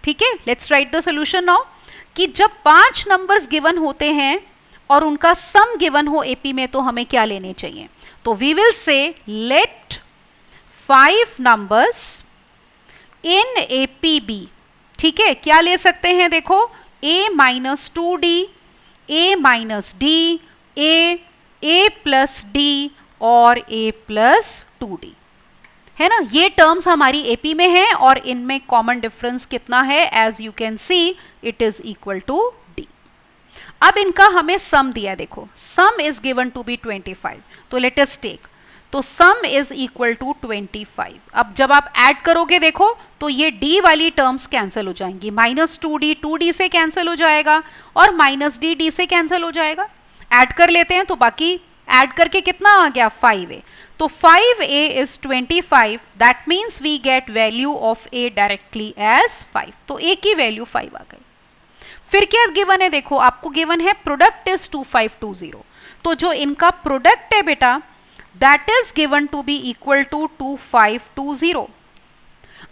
ठीक है। Let's write the solution now, कि जब 5 नंबर्स गिवन होते हैं और उनका सम गिवन हो एपी में तो हमें क्या लेने चाहिए। तो we will say let 5 numbers in AP be, ठीक है। क्या ले सकते हैं, देखो a-2d, a-d, a+d और a+2d, है ना। ये टर्म्स हमारी एपी में है और इनमें कॉमन डिफरेंस कितना है, as you can see it is equal to d. अब इनका हमें सम दिया, देखो sum is given to be 25, तो लेट अस टेक, तो सम इज इक्वल टू 25। अब जब आप ऐड करोगे देखो तो ये d वाली टर्म्स कैंसिल हो जाएंगी, -2d 2d से कैंसिल हो जाएगा और -d d से कैंसिल हो जाएगा। ऐड कर लेते हैं तो बाकी ऐड करके कितना आ गया, 5a। तो 5a is 25, that means we get value of a directly as 5, तो a की वैल्यू 5 आ गई। फिर क्या गिवन है, देखो आपको गिवन है प्रोडक्ट इज 2520, तो जो इनका प्रोडक्ट है बेटा that is given to be equal to 2520।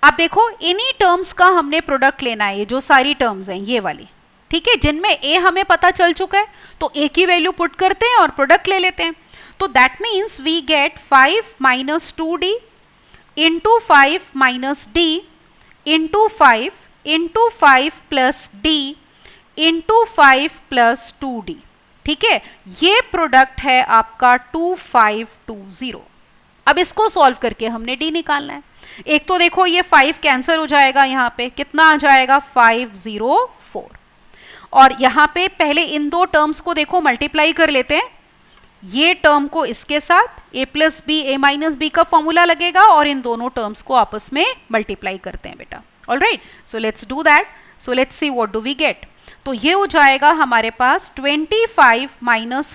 अब देखो इन्हीं टर्म्स का हमने प्रोडक्ट लेना है, जो सारी टर्म्स हैं ये वाली, ठीक है, जिनमें a हमें पता चल चुका है, तो a की वैल्यू पुट करते हैं और प्रोडक्ट ले लेते हैं। तो that means we get 5 - 2d into 5 - d into 5 into 5 plus d into 5 plus 2d, ठीक है। ये प्रोडक्ट है आपका 2520। अब इसको सॉल्व करके हमने d निकालना है। एक तो देखो ये 5 कैंसिल हो जाएगा, यहाँ पे कितना आ जाएगा 504, और यहाँ पे पहले इन दो टर्म्स को देखो मल्टीप्लाई कर लेते हैं, ये टर्म को इसके साथ a+b a-b का फॉर्मूला लगेगा और इन दोनों टर्म्स को आपस में मल्टीप्लाई करते हैं बेटा। Alright, so let's do that. So let's see what do we get. तो ये हो जाएगा हमारे पास 25 -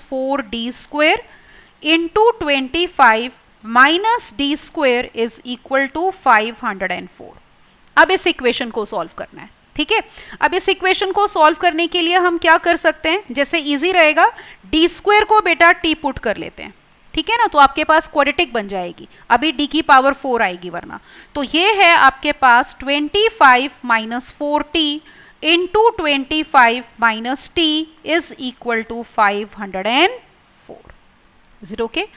4d² into 25 - d² is equal to 504। अब इस इक्वेशन को सॉल्व करना है, ठीक है। अब इस इक्वेशन को सॉल्व करने के लिए हम क्या कर सकते हैं, जैसे इजी रहेगा d² को बेटा t पुट कर लेते हैं, ठीक है ना, तो आपके पास क्वाड्रेटिक बन जाएगी, अभी d की पावर 4 आएगी वरना। तो ये है आपके पास 25 - 4t into 25 - t is equal to 504। Is it okay.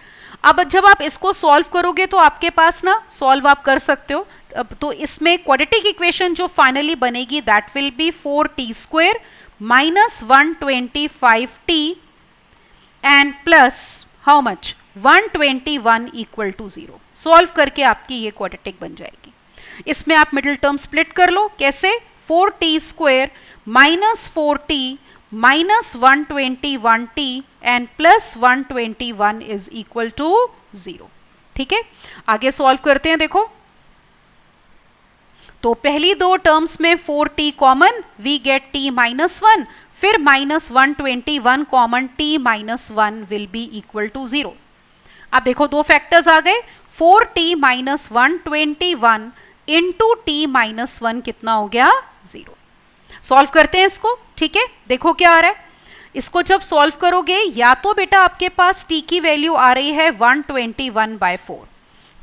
अब जब आप इसको सॉल्व करोगे तो आपके पास ना सॉल्व आप कर सकते हो। अब तो इसमें क्वाड्रेटिक इक्वेशन जो फाइनली बनेगी that will be 4t² - 125t and plus how much 121 equal to 0। Solve करके आपकी ये क्वाड्रेटिक बन जाएगी। इसमें आप मिडिल टर्म स्प्लिट कर लो, कैसे, 4t² - 4t - 121t and plus 121 is equal to 0, ठीक है। आगे सॉल्व करते हैं, देखो तो पहली दो टर्म्स में 4t common, we get t -1, फिर -121 common, t -1 will be equal to 0। अब देखो दो फैक्टर्स आ गए, 4t - 121 इंटू t -1 कितना हो गया 0। सॉल्व करते हैं इसको, ठीक है। देखो क्या आ रहा है, इसको जब सॉल्व करोगे या तो बेटा आपके पास t की वैल्यू आ रही है 121/4,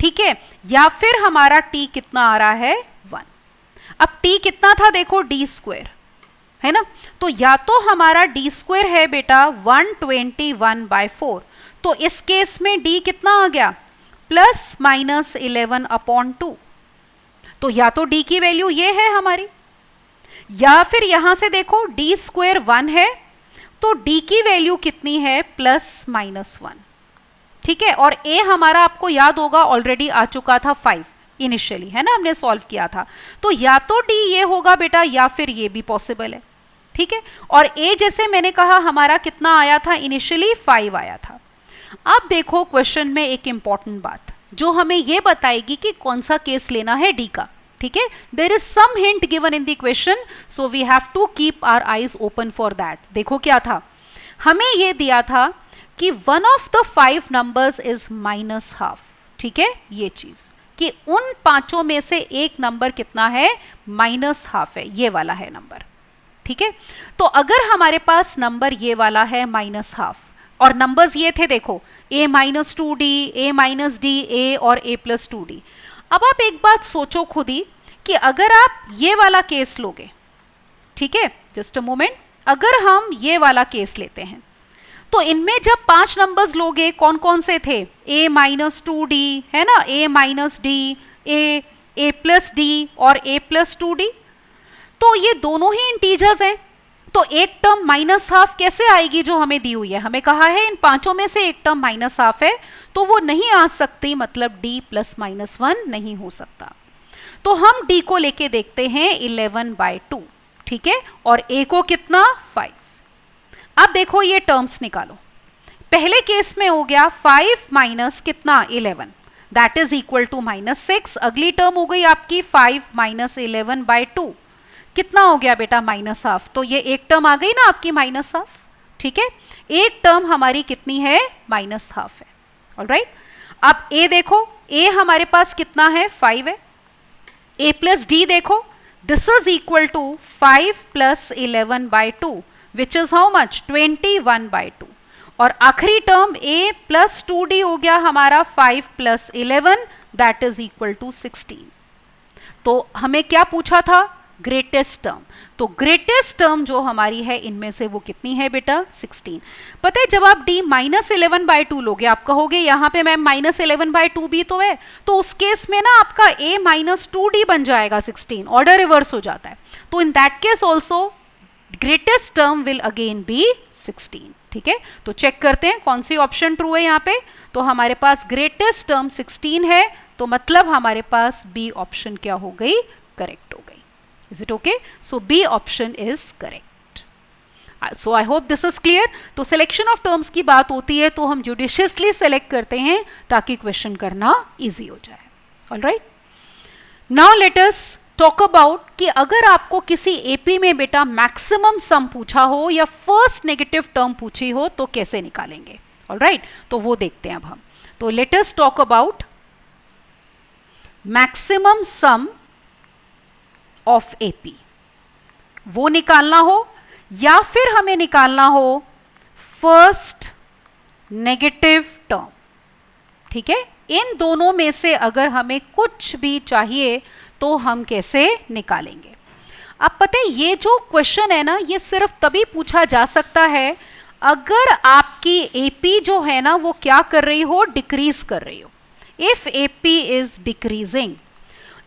ठीक है, या फिर हमारा t कितना आ रहा है 1। अब t कितना था, देखो d², है ना, तो या तो हमारा d² है बेटा 121/4, तो इस केस में d कितना आ गया ±11/2, तो या तो d की वैल्यू ये है हमारी, या फिर यहां से देखो d² 1 है तो d की वैल्यू कितनी है +-1, ठीक है। और a हमारा आपको याद होगा ऑलरेडी आ चुका था 5 इनिशियली, है ना, हमने सॉल्व किया था, तो या तो d ये होगा बेटा या फिर ये भी पॉसिबल है, ठीक है। और a जैसे मैंने कहा हमारा कितना आया था इनिशियली 5 आया था। अब देखो क्वेश्चन में एक इंपॉर्टेंट बात जो हमें ये बताएगी कि कौन सा केस लेना है d का, ठीक है। There is some hint given in the question, so we have to keep our eyes open for that. देखो क्या था, हमें ये दिया था कि one of the 5 numbers is minus half, ठीक है, ये चीज कि उन पांचों में से एक नंबर कितना है, माइनस हाफ है, ये वाला है नंबर, ठीक है। तो अगर हमारे पास नंबर ये वाला है माइनस हाफ, और नंबर्स ये थे देखो a minus 2d, a minus d, a और a प्लस 2d। अब आप एक बात सोचो खुद ही कि अगर आप ये वाला केस लोगे, ठीक है, जस्ट अ मोमेंट, अगर हम ये वाला केस लेते हैं तो इनमें जब 5 नंबर्स लोगे कौन कौन से थे, a माइनस 2d है ना, a minus d, a plus d और a प्लस 2d, तो ये दोनों ही इंटीजर्स हैं। तो एक टर्म माइनस हाफ कैसे आएगी जो हमें दी हुई है, हमें कहा है इन पांचों में से एक टर्म माइनस हाफ है, तो वो नहीं आ सकती, मतलब d प्लस माइनस 1 नहीं हो सकता। तो हम d को लेके देखते हैं 11/2, ठीक है, और a को कितना 5। अब देखो ये टर्म्स निकालो, पहले केस में हो गया 5 माइनस कितना 11, दैट इज इक्वल टू -6। अगली टर्म हो गई आपकी 5 माइनस 11/2, कितना हो गया बेटा माइनस हाफ। तो ये एक टर्म आ गई ना आपकी माइनस हाफ, ठीक है, एक टर्म हमारी कितनी है, माइनस हाफ है, ऑलराइट। अब a देखो, a हमारे पास कितना है 5 है, a प्लस d देखो, this is equal to 5 plus 11/2 which is how much 21/2, और आखिरी टर्म a प्लस 2d हो गया हमारा 5 plus 11 that is equal to 16। तो हमें क्या पूछा था, ग्रेटेस्ट टर्म, तो ग्रेटेस्ट टर्म जो हमारी है इनमें से वो कितनी है बेटा 16। पता है जब आप d माइनस 11/2 लोगे, आप कहोगे यहाँ पे मैम माइनस 11/2 भी तो है, तो उस केस में ना आपका a माइनस 2d बन जाएगा 16, ऑर्डर रिवर्स हो जाता है। तो in that case also greatest term will again be 16, ठीक है। तो चेक करते हैं कौन सी ऑप्शन ट्रू है यहाँ पे, तो हमारे पास ग्रेटेस्ट टर्म 16 है, तो मतलब हमारे पास बी ऑप्शन क्या हो गई, करेक्ट हो गई। Is it okay? So B option is correct. So I hope this is clear. तो selection of terms की बात होती है तो हम judiciously select करते हैं ताकि question करना easy हो जाए, all right? Now let us talk about कि अगर आपको किसी AP में बेटा maximum sum पूछा हो या first negative term पूछी हो तो कैसे निकालेंगे, all right? तो वो देखते हैं अब हम। तो let us talk about maximum sum of AP, वो निकालना हो या फिर हमें निकालना हो फर्स्ट नेगेटिव टर्म, ठीक है। इन दोनों में से अगर हमें कुछ भी चाहिए तो हम कैसे निकालेंगे। अब पता है ये जो क्वेश्चन है ना, ये सिर्फ तभी पूछा जा सकता है अगर आपकी एपी जो है ना वो क्या कर रही हो, डिक्रीज कर रही हो। इफ एपी इज डिक्रीजिंग,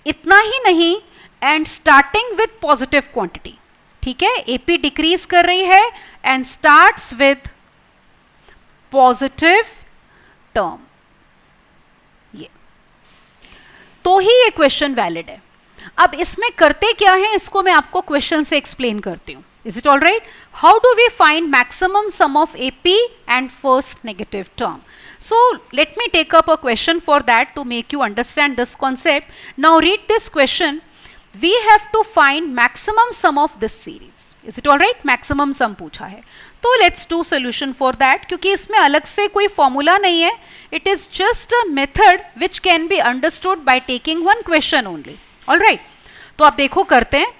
इतना ही नहीं, and starting with positive quantity, ठीक है, एपी डिक्रीज कर रही है and starts with positive term, ये तो ही ये क्वेश्चन वैलिड है। अब इसमें करते क्या है इसको मैं आपको क्वेश्चन से एक्सप्लेन करती हूं। Is it all right? How do we find maximum sum of AP and first negative term? So let me take up a question for that to make you understand this concept. Now read this question. We have to find maximum sum of this series. Is it all right? Maximum sum पूछा है, तो let's do solution for that. क्योंकि इसमें अलग से कोई formula नहीं है. It is just a method which can be understood by taking one question only. All right? तो आप देखो करते हैं.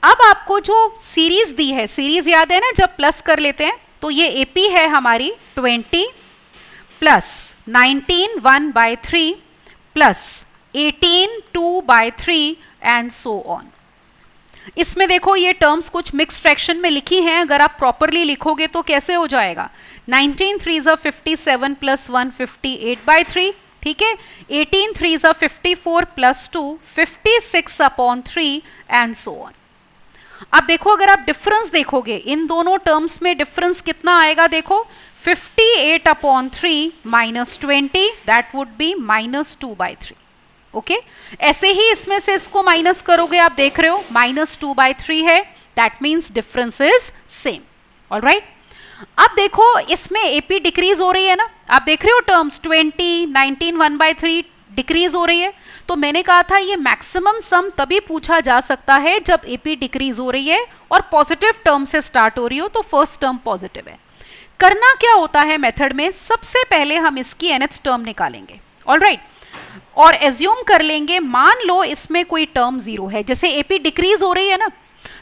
अब आपको जो सीरीज दी है, सीरीज याद है ना, जब प्लस कर लेते हैं तो ये AP है हमारी 20 plus 19 1/3 plus 18 2/3 and so on. इसमें देखो ये टर्म्स कुछ मिक्स फ्रैक्शन में लिखी हैं, अगर आप प्रॉपरली लिखोगे तो कैसे हो जाएगा, 19 3 57 प्लस 1 58/3, ठीक है, 18 3 54 प्लस 2 56/3 एंड सो ऑन। अब देखो अगर आप डिफरेंस देखोगे इन दोनों टर्म्स में डिफरेंस कितना आएगा, देखो 58/3 minus 20 that would be -2/3। Okay, ऐसे ही इसमें से इसको माइनस करोगे, आप देख रहे हो -2/3 है, that means difference is same. Alright, अब देखो इसमें एपी डिक्रीज हो रही है ना, आप देख रहे हो टर्म्स 20 19 1/3 डिक्रीज हो रही है, तो मैंने कहा था ये मैक्सिमम सम तभी पूछा जा सकता है जब एपी डिक्रीज हो रही है और पॉजिटिव टर्म से स्टार्ट हो रही हो, तो फर्स्ट टर्म पॉजिटिव है। करना क्या होता है मेथड में, सबसे पहले हम इसकी nth टर्म निकालेंगे, ऑलराइट, और एज्यूम कर लेंगे, मान लो इसमें कोई टर्म 0 है, जैसे एपी डिक्रीज हो रही है ना,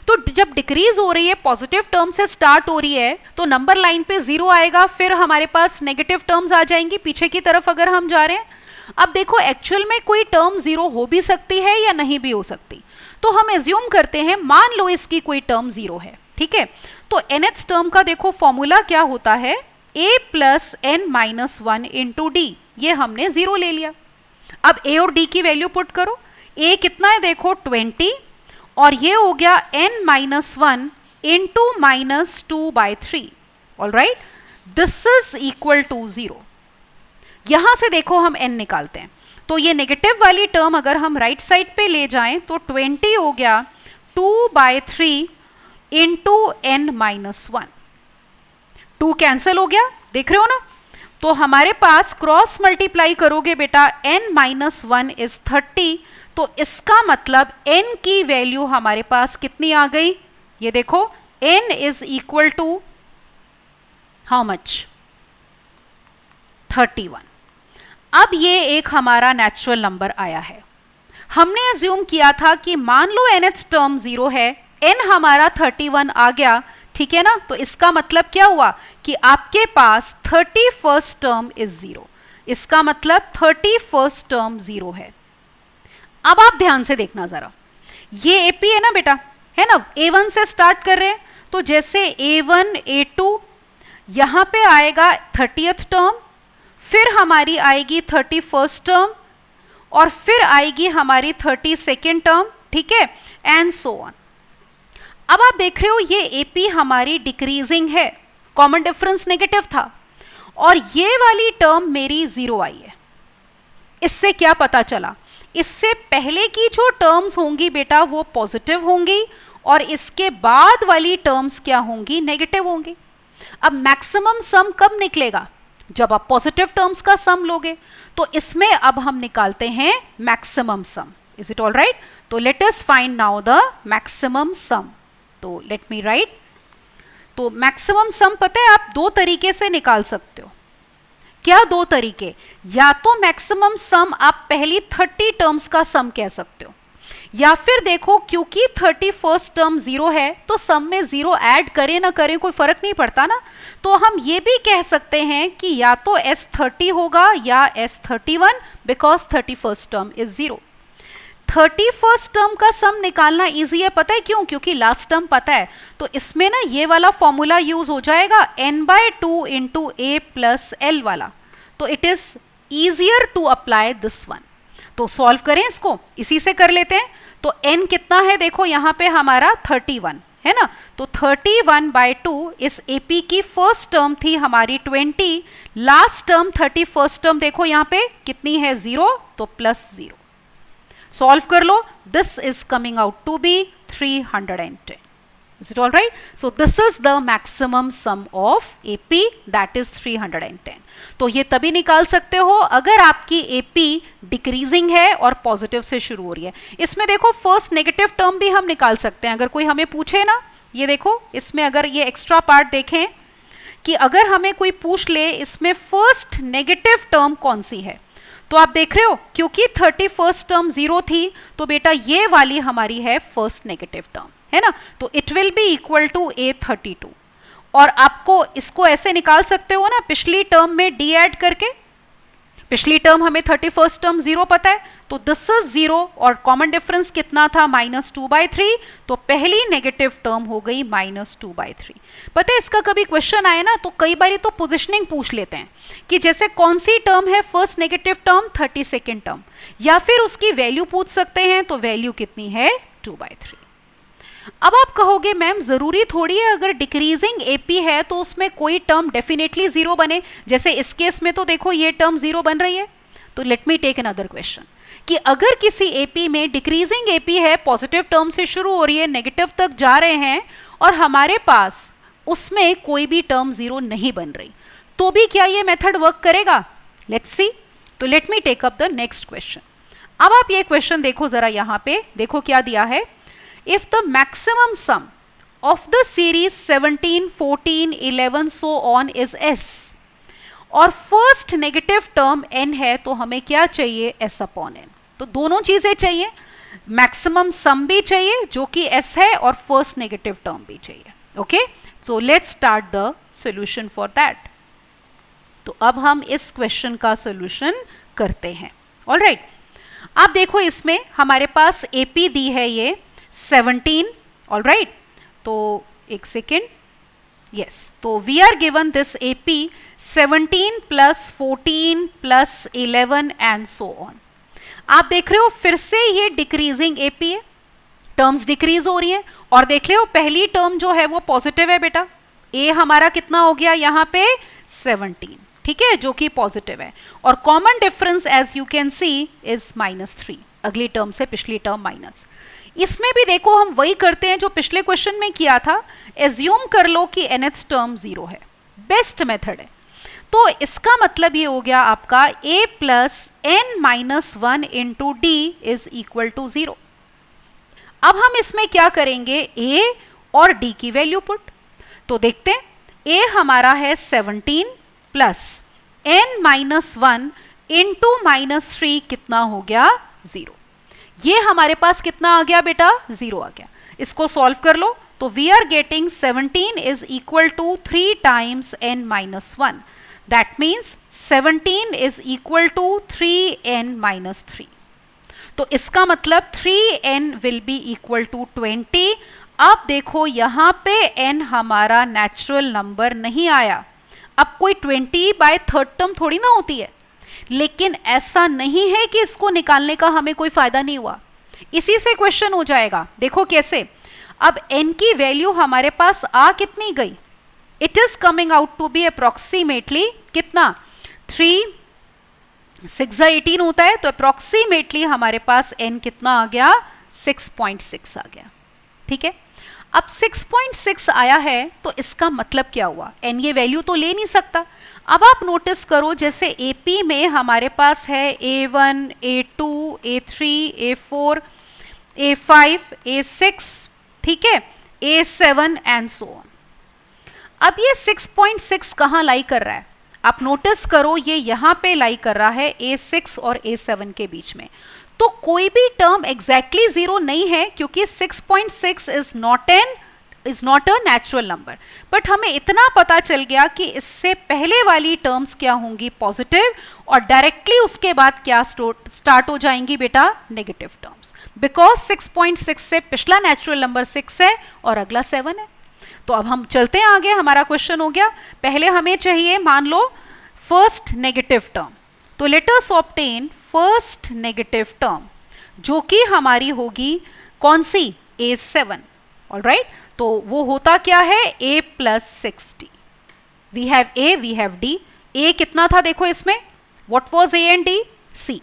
तो जब डिक्रीज हो रही है पॉजिटिव टर्म से स्टार्ट हो रही है तो नंबर लाइन पे 0 आएगा, फिर हमारे पास नेगेटिव टर्म्स आ जाएंगी पीछे की तरफ अगर हम जा रहे हैं। अब देखो एक्चुअल में कोई टर्म 0 हो भी सकती है या नहीं भी हो सकती, तो हम एज्यूम करते हैं, मान लो इसकी कोई टर्म 0 है, ठीक है, तो nth टर्म का देखो फॉर्मूला क्या होता है, a plus n minus 1 into D, ये हमने 0 ले लिया। अब a और d की वैल्यू पुट करो, a कितना है देखो 20, और ये हो गया n minus 1 into minus 2/3, alright, this is equal to 0। यहां से देखो हम n निकालते हैं, तो ये नेगेटिव वाली टर्म अगर हम राइट साइड पे ले जाएं तो 20 हो गया 2/3 इंटू n माइनस 1, 2 कैंसिल हो गया, देख रहे हो ना, तो हमारे पास क्रॉस मल्टीप्लाई करोगे बेटा n माइनस 1 इज 30, तो इसका मतलब n की वैल्यू हमारे पास कितनी आ गई, ये देखो n is equal to how much, 31। अब ये एक हमारा नेचुरल नंबर आया है, हमने अज्यूम किया था कि मान लो nth टर्म 0 है, n हमारा 31 आ गया, ठीक है ना, तो इसका मतलब क्या हुआ कि आपके पास 31st टर्म इज 0, इसका मतलब 31st टर्म 0 है। अब आप ध्यान से देखना जरा, ये एपी है ना बेटा, है ना, a1 से स्टार्ट कर रहे हैं, तो जैसे a1 a2 यहां पे आएगा 30th टर्म, फिर हमारी आएगी 31st टर्म, और फिर आएगी हमारी 32nd टर्म, ठीक है, एंड सो ऑन। अब आप देख रहे हो ये एपी हमारी डिक्रीजिंग है, कॉमन डिफरेंस नेगेटिव था, और ये वाली टर्म मेरी 0 आई है। इससे क्या पता चला, इससे पहले की जो टर्म्स होंगी बेटा वो पॉजिटिव होंगी, और इसके बाद वाली टर्म्स क्या होंगी, नेगेटिव होंगी। अब मैक्सिमम सम कब निकलेगा, जब आप पॉजिटिव टर्म्स का सम लोगे, तो इसमें अब हम निकालते हैं maximum sum, is it all right, तो let us find now the maximum sum, तो लेट मी राइट, तो मैक्सिमम सम पता है आप दो तरीके से निकाल सकते हो, क्या दो तरीके, या तो मैक्सिमम सम आप पहली 30 टर्म्स का सम कह सकते हो, या फिर देखो क्योंकि 31st टर्म 0 है तो सम में 0 ऐड करें ना करें कोई फर्क नहीं पड़ता ना, तो हम ये भी कह सकते हैं कि या तो S30 होगा या S31, because 31st term is 0। 31st term का सम निकालना इजी है, पता है क्यों, क्योंकि लास्ट टर्म पता है, तो इसमें ना ये वाला फॉर्मूला यूज हो जाएगा n/2 into a plus l वाला, तो it is easier to apply this one. तो सॉल्व करें इसको, इसी से कर लेते हैं, तो n कितना है देखो यहाँ पे हमारा 31 है ना, तो 31/2 इस AP की फर्स्ट टर्म थी हमारी 20, लास्ट टर्म 31st टर्म देखो यहाँ पे कितनी है 0, तो +0, सॉल्व कर लो, this is coming out to be 310। Is it all right? So this is the maximum sum of AP, that is 310. तो ये तभी निकाल सकते हो अगर आपकी AP डिक्रीजिंग है और पॉजिटिव से शुरू हो रही है। इसमें देखो फर्स्ट नेगेटिव टर्म भी हम निकाल सकते हैं, अगर कोई हमें पूछे ना, ये देखो इसमें अगर ये एक्स्ट्रा पार्ट देखें कि अगर हमें कोई पूछ ले इसमें फर्स्ट नेगेटिव टर्म कौन सी है, तो आप देख रहे हो क्योंकि 31st टर्म 0 थी, तो बेटा ये वाली हमारी है फर्स्ट नेगेटिव टर्म, है ना, तो it will be equal to A32। और आपको इसको ऐसे निकाल सकते हो ना, पिछली टर्म में D ऐड करके, पिछली टर्म हमें 31st टर्म 0 पता है, तो दिस इज 0 और कॉमन डिफरेंस कितना था -2/3, तो पहली नेगेटिव टर्म हो गई -2/3। पता है इसका कभी क्वेश्चन आए ना तो कई बार तो पोजिशनिंग पूछ लेते हैं कि जैसे कौन सी टर्म है first negative term, 32nd term, या फिर उसकी वैल्यू पूछ सकते हैं, तो वैल्यू कितनी है 2/3। अब आप कहोगे मैम जरूरी थोड़ी है अगर डिक्रीजिंग AP है तो उसमें कोई टर्म डेफिनेटली 0 बने, जैसे इस केस में तो देखो ये टर्म 0 बन रही है। तो late me take another question कि अगर किसी AP में डिक्रीजिंग AP है, पॉजिटिव टर्म से शुरू हो रही है, नेगेटिव तक जा रहे हैं, और हमारे पास उसमें कोई भी टर्म 0 नहीं बन रही, तो भी क्या ये मेथड वर्क करेगा, लेट्स सी। तो late me take up the next question. अब आप ये क्वेश्चन देखो जरा, यहाँ पे देखो क्या दिया है, if the maximum sum of the series 17, 14, 11 so on is s, और फर्स्ट नेगेटिव टर्म n है तो हमें क्या चाहिए, s अपॉन n। तो दोनों चीजें चाहिए, मैक्सिमम सम भी चाहिए जो कि s है और फर्स्ट नेगेटिव टर्म भी चाहिए। Okay, so let's start the solution for that. तो अब हम इस क्वेश्चन का सॉल्यूशन करते हैं। ऑलराइट, आप देखो इसमें हमारे पास AP दी है ये 17। ऑलराइट, तो एक सेकेंड, यस, तो we are given this AP 17 plus 14 plus 11 and so on. आप देख रहे हो फिर से ये डिक्रीजिंग AP है, टर्म्स डिक्रीज हो रही है, और देख रहे हो पहली टर्म जो है वो पॉजिटिव है बेटा, A हमारा कितना हो गया यहाँ पे 17, ठीक है, जो कि पॉजिटिव है, और common difference as you can see is -3, अगली टर्म से पिछली टर्म माइनस। इसमें भी देखो हम वही करते हैं जो पिछले क्वेश्चन में किया था, एज्यूम कर लो कि nth टर्म 0 है, बेस्ट मेथड है। तो इसका मतलब ये हो गया आपका a plus n minus 1 into d is equal to 0। अब हम इसमें क्या करेंगे, a और d की वैल्यू पुट। तो देखते हैं, a हमारा है 17 प्लस n माइनस 1 इंटू -3 कितना हो गया, 0। ये हमारे पास कितना आ गया बेटा, 0 आ गया। इसको सॉल्व कर लो तो we are getting 17 is equal to 3 times n minus 1, that means 17 is equal to 3n minus 3। तो इसका मतलब 3n will be equal to 20। अब देखो यहाँ पे n हमारा नेचुरल नंबर नहीं आया। अब कोई 20/3 टर्म थोड़ी ना होती है, लेकिन ऐसा नहीं है कि इसको निकालने का हमें कोई फायदा नहीं हुआ, इसी से क्वेश्चन हो जाएगा। देखो कैसे, अब n की वैल्यू हमारे पास आ कितनी गई, it is coming out to be approximately कितना, 3 6 18 होता है, तो अप्रोक्सीमेटली हमारे पास n कितना आ गया, 6.6 आ गया। ठीक है, अब 6.6 आया है तो इसका मतलब क्या हुआ, n ये वैल्यू तो ले नहीं सकता। अब आप नोटिस करो, जैसे AP में हमारे पास है A1, A2, A3, A4, A5, A6, ठीक है, A7 एंड सो ऑन। अब ये 6.6 कहाँ लाई कर रहा है, आप नोटिस करो, ये यहाँ पे लाई कर रहा है A6 और A7 के बीच में। तो कोई भी टर्म एग्जैक्टली 0 नहीं है, क्योंकि 6.6 is not a natural number. But हमें इतना पता चल गया कि इससे पहले वाली टर्म्स क्या होंगी, पॉजिटिव, और डायरेक्टली उसके बाद क्या स्टार्ट हो जाएंगी बेटा, नेगेटिव टर्म्स, बिकॉज 6.6 से पिछला नेचुरल नंबर 6 है और अगला 7 है। तो अब हम चलते हैं आगे, हमारा क्वेश्चन हो गया। पहले हमें चाहिए, मान लो, फर्स्ट नेगेटिव टर्म। तो लेट अस ऑब्टेन फर्स्ट नेगेटिव टर्म, जो कि हमारी होगी कौन सी, A7। ऑलराइट, तो वो होता क्या है, a plus 6d। We have a, we have d। a कितना था देखो इसमें, what was a and d, c।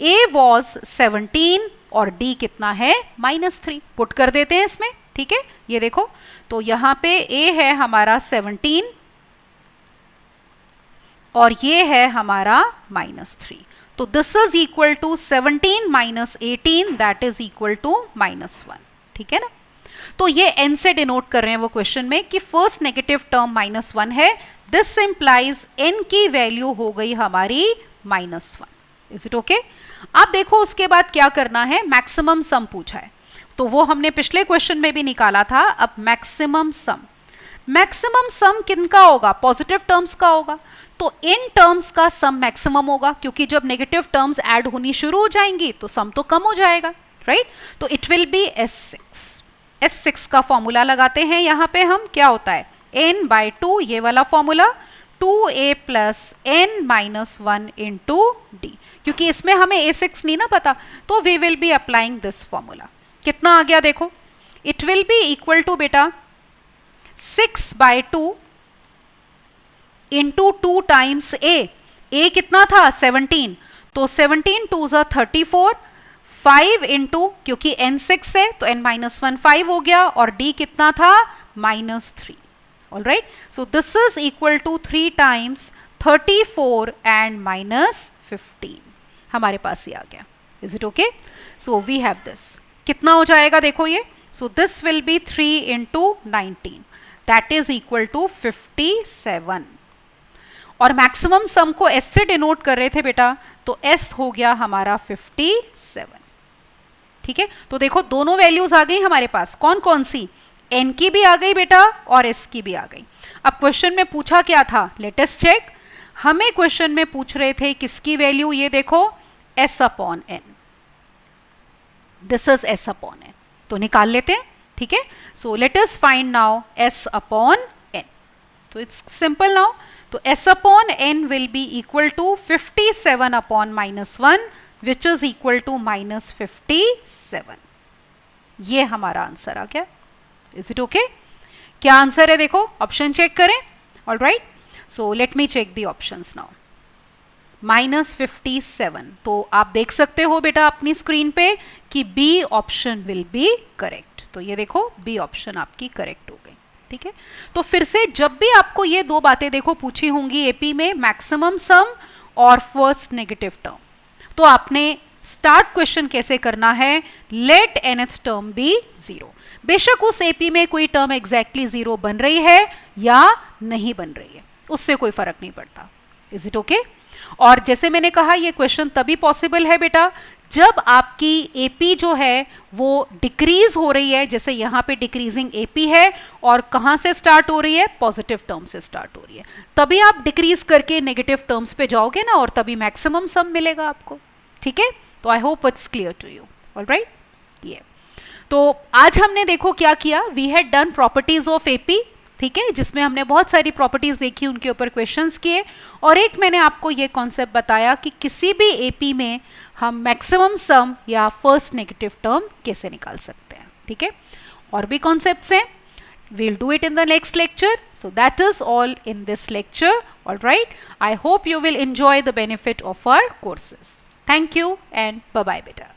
a वाज 17 और d कितना है, -3। पुट कर देते हैं इसमें, ठीक है, ये देखो, तो यहां पे a है हमारा 17 और ये है हमारा -3। तो this is equal to 17 minus 18, that is equal to -1। ठीक है ना, तो ये n से डिनोट कर रहे हैं वो क्वेश्चन में कि फर्स्ट नेगेटिव टर्म -1 है। दिस इंप्लाइज n की वैल्यू हो गई हमारी -1। Is it okay? आप देखो उसके बाद क्या करना है, मैक्सिमम सम पूछा है, तो वो हमने पिछले क्वेश्चन में भी निकाला था। अब मैक्सिमम सम किनका होगा, पॉजिटिव टर्म्स का होगा। तो इन टर्म्स का सम मैक्सिमम होगा, क्योंकि जब नेगेटिव टर्म्स ऐड होनी शुरू हो जाएंगी तो सम तो कम हो जाएगा, राइट? तो इट विल बी S6 का फॉर्मूला लगाते हैं यहाँ पे हम, क्या होता है, n/2, ये वाला formula, 2a plus n minus 1 into d. क्योंकि इसमें हमें A6 नहीं ना पता, तो we will be applying this formula. कितना आ गया देखो, it will be equal to बेटा 6/2 इंटू 2 टाइम्स a कितना था, 17, तो 17 2 ज़ा 34, 5 इंटू, क्योंकि n6 है तो n-1 5 हो गया, और d कितना था, -3। Alright, so this is equal to 3 times 34 and -15, हमारे पास ये आ गया। Is it okay? So we have this, कितना हो जाएगा देखो ये, So this will be 3 into 19. That is equal to 57. और मैक्सिमम सम को एस से डिनोट कर रहे थे बेटा, तो एस हो गया हमारा 57. ठीक है, तो देखो दोनों वैल्यूज आ गई हमारे पास. कौन कौन सी? एन की भी आ गई बेटा और एस की भी आ गई. अब क्वेश्चन में पूछा क्या था? Let us check. हमें क्वेश्चन में पूछ रहे थे किसकी वैल्यू? ये देखो S upon N. This is S upon N. तो निकाल लेते हैं. ठीक है, so let us find now S upon N. तो इट्स सिंपल नाउ. तो s upon n will be equal to 57 upon -1 which is equal to -57. ये हमारा आंसर आ गया. Is it okay? क्या आंसर है? देखो ऑप्शन चेक करें. All right. So let me check the options now. -57. तो आप देख सकते हो बेटा अपनी स्क्रीन पे कि B option will be correct. तो ये देखो B ऑप्शन आपकी करेक्ट हो गई. ठीक है, तो फिर से जब भी आपको ये दो बातें देखो पूछी होंगी एपी में, मैक्सिमम सम और फर्स्ट नेगेटिव टर्म, तो आपने स्टार्ट क्वेश्चन कैसे करना है? Let nth term be 0. बेशक उस एपी में कोई टर्म एग्जैक्टली 0 बन रही है या नहीं बन रही है, उससे कोई फर्क नहीं पड़ता. Is it okay? और जैसे मैंने कहा ये क्वेश्चन तभी पॉसिबल है बेटा जब आपकी एपी जो है वो डिक्रीज हो रही है. जैसे यहाँ पे डिक्रीजिंग एपी है और कहाँ से स्टार्ट हो रही है? पॉजिटिव टर्म से स्टार्ट हो रही है. तभी आप डिक्रीज करके नेगेटिव टर्म्स पे जाओगे ना, और तभी मैक्सिमम सम मिलेगा आपको. ठीक है, तो I hope it's clear to you. Alright, ये तो आज हमने देखो क्या किया. We had done properties of AP. ठीक है, जिसमें हमने बहुत सारी प्रॉपर्टीज देखी, उनके ऊपर क्वेश्चंस किए, और एक मैंने आपको ये कॉन्सेप्ट बताया कि किसी भी एपी में हम मैक्सिमम सम या फर्स्ट नेगेटिव टर्म कैसे निकाल सकते हैं. ठीक है, और भी कॉन्सेप्ट्स हैं. we'll do it in the next lecture. So that is all in this lecture. All right, I hope you will enjoy the benefit of our courses. Thank you and bye bye beta.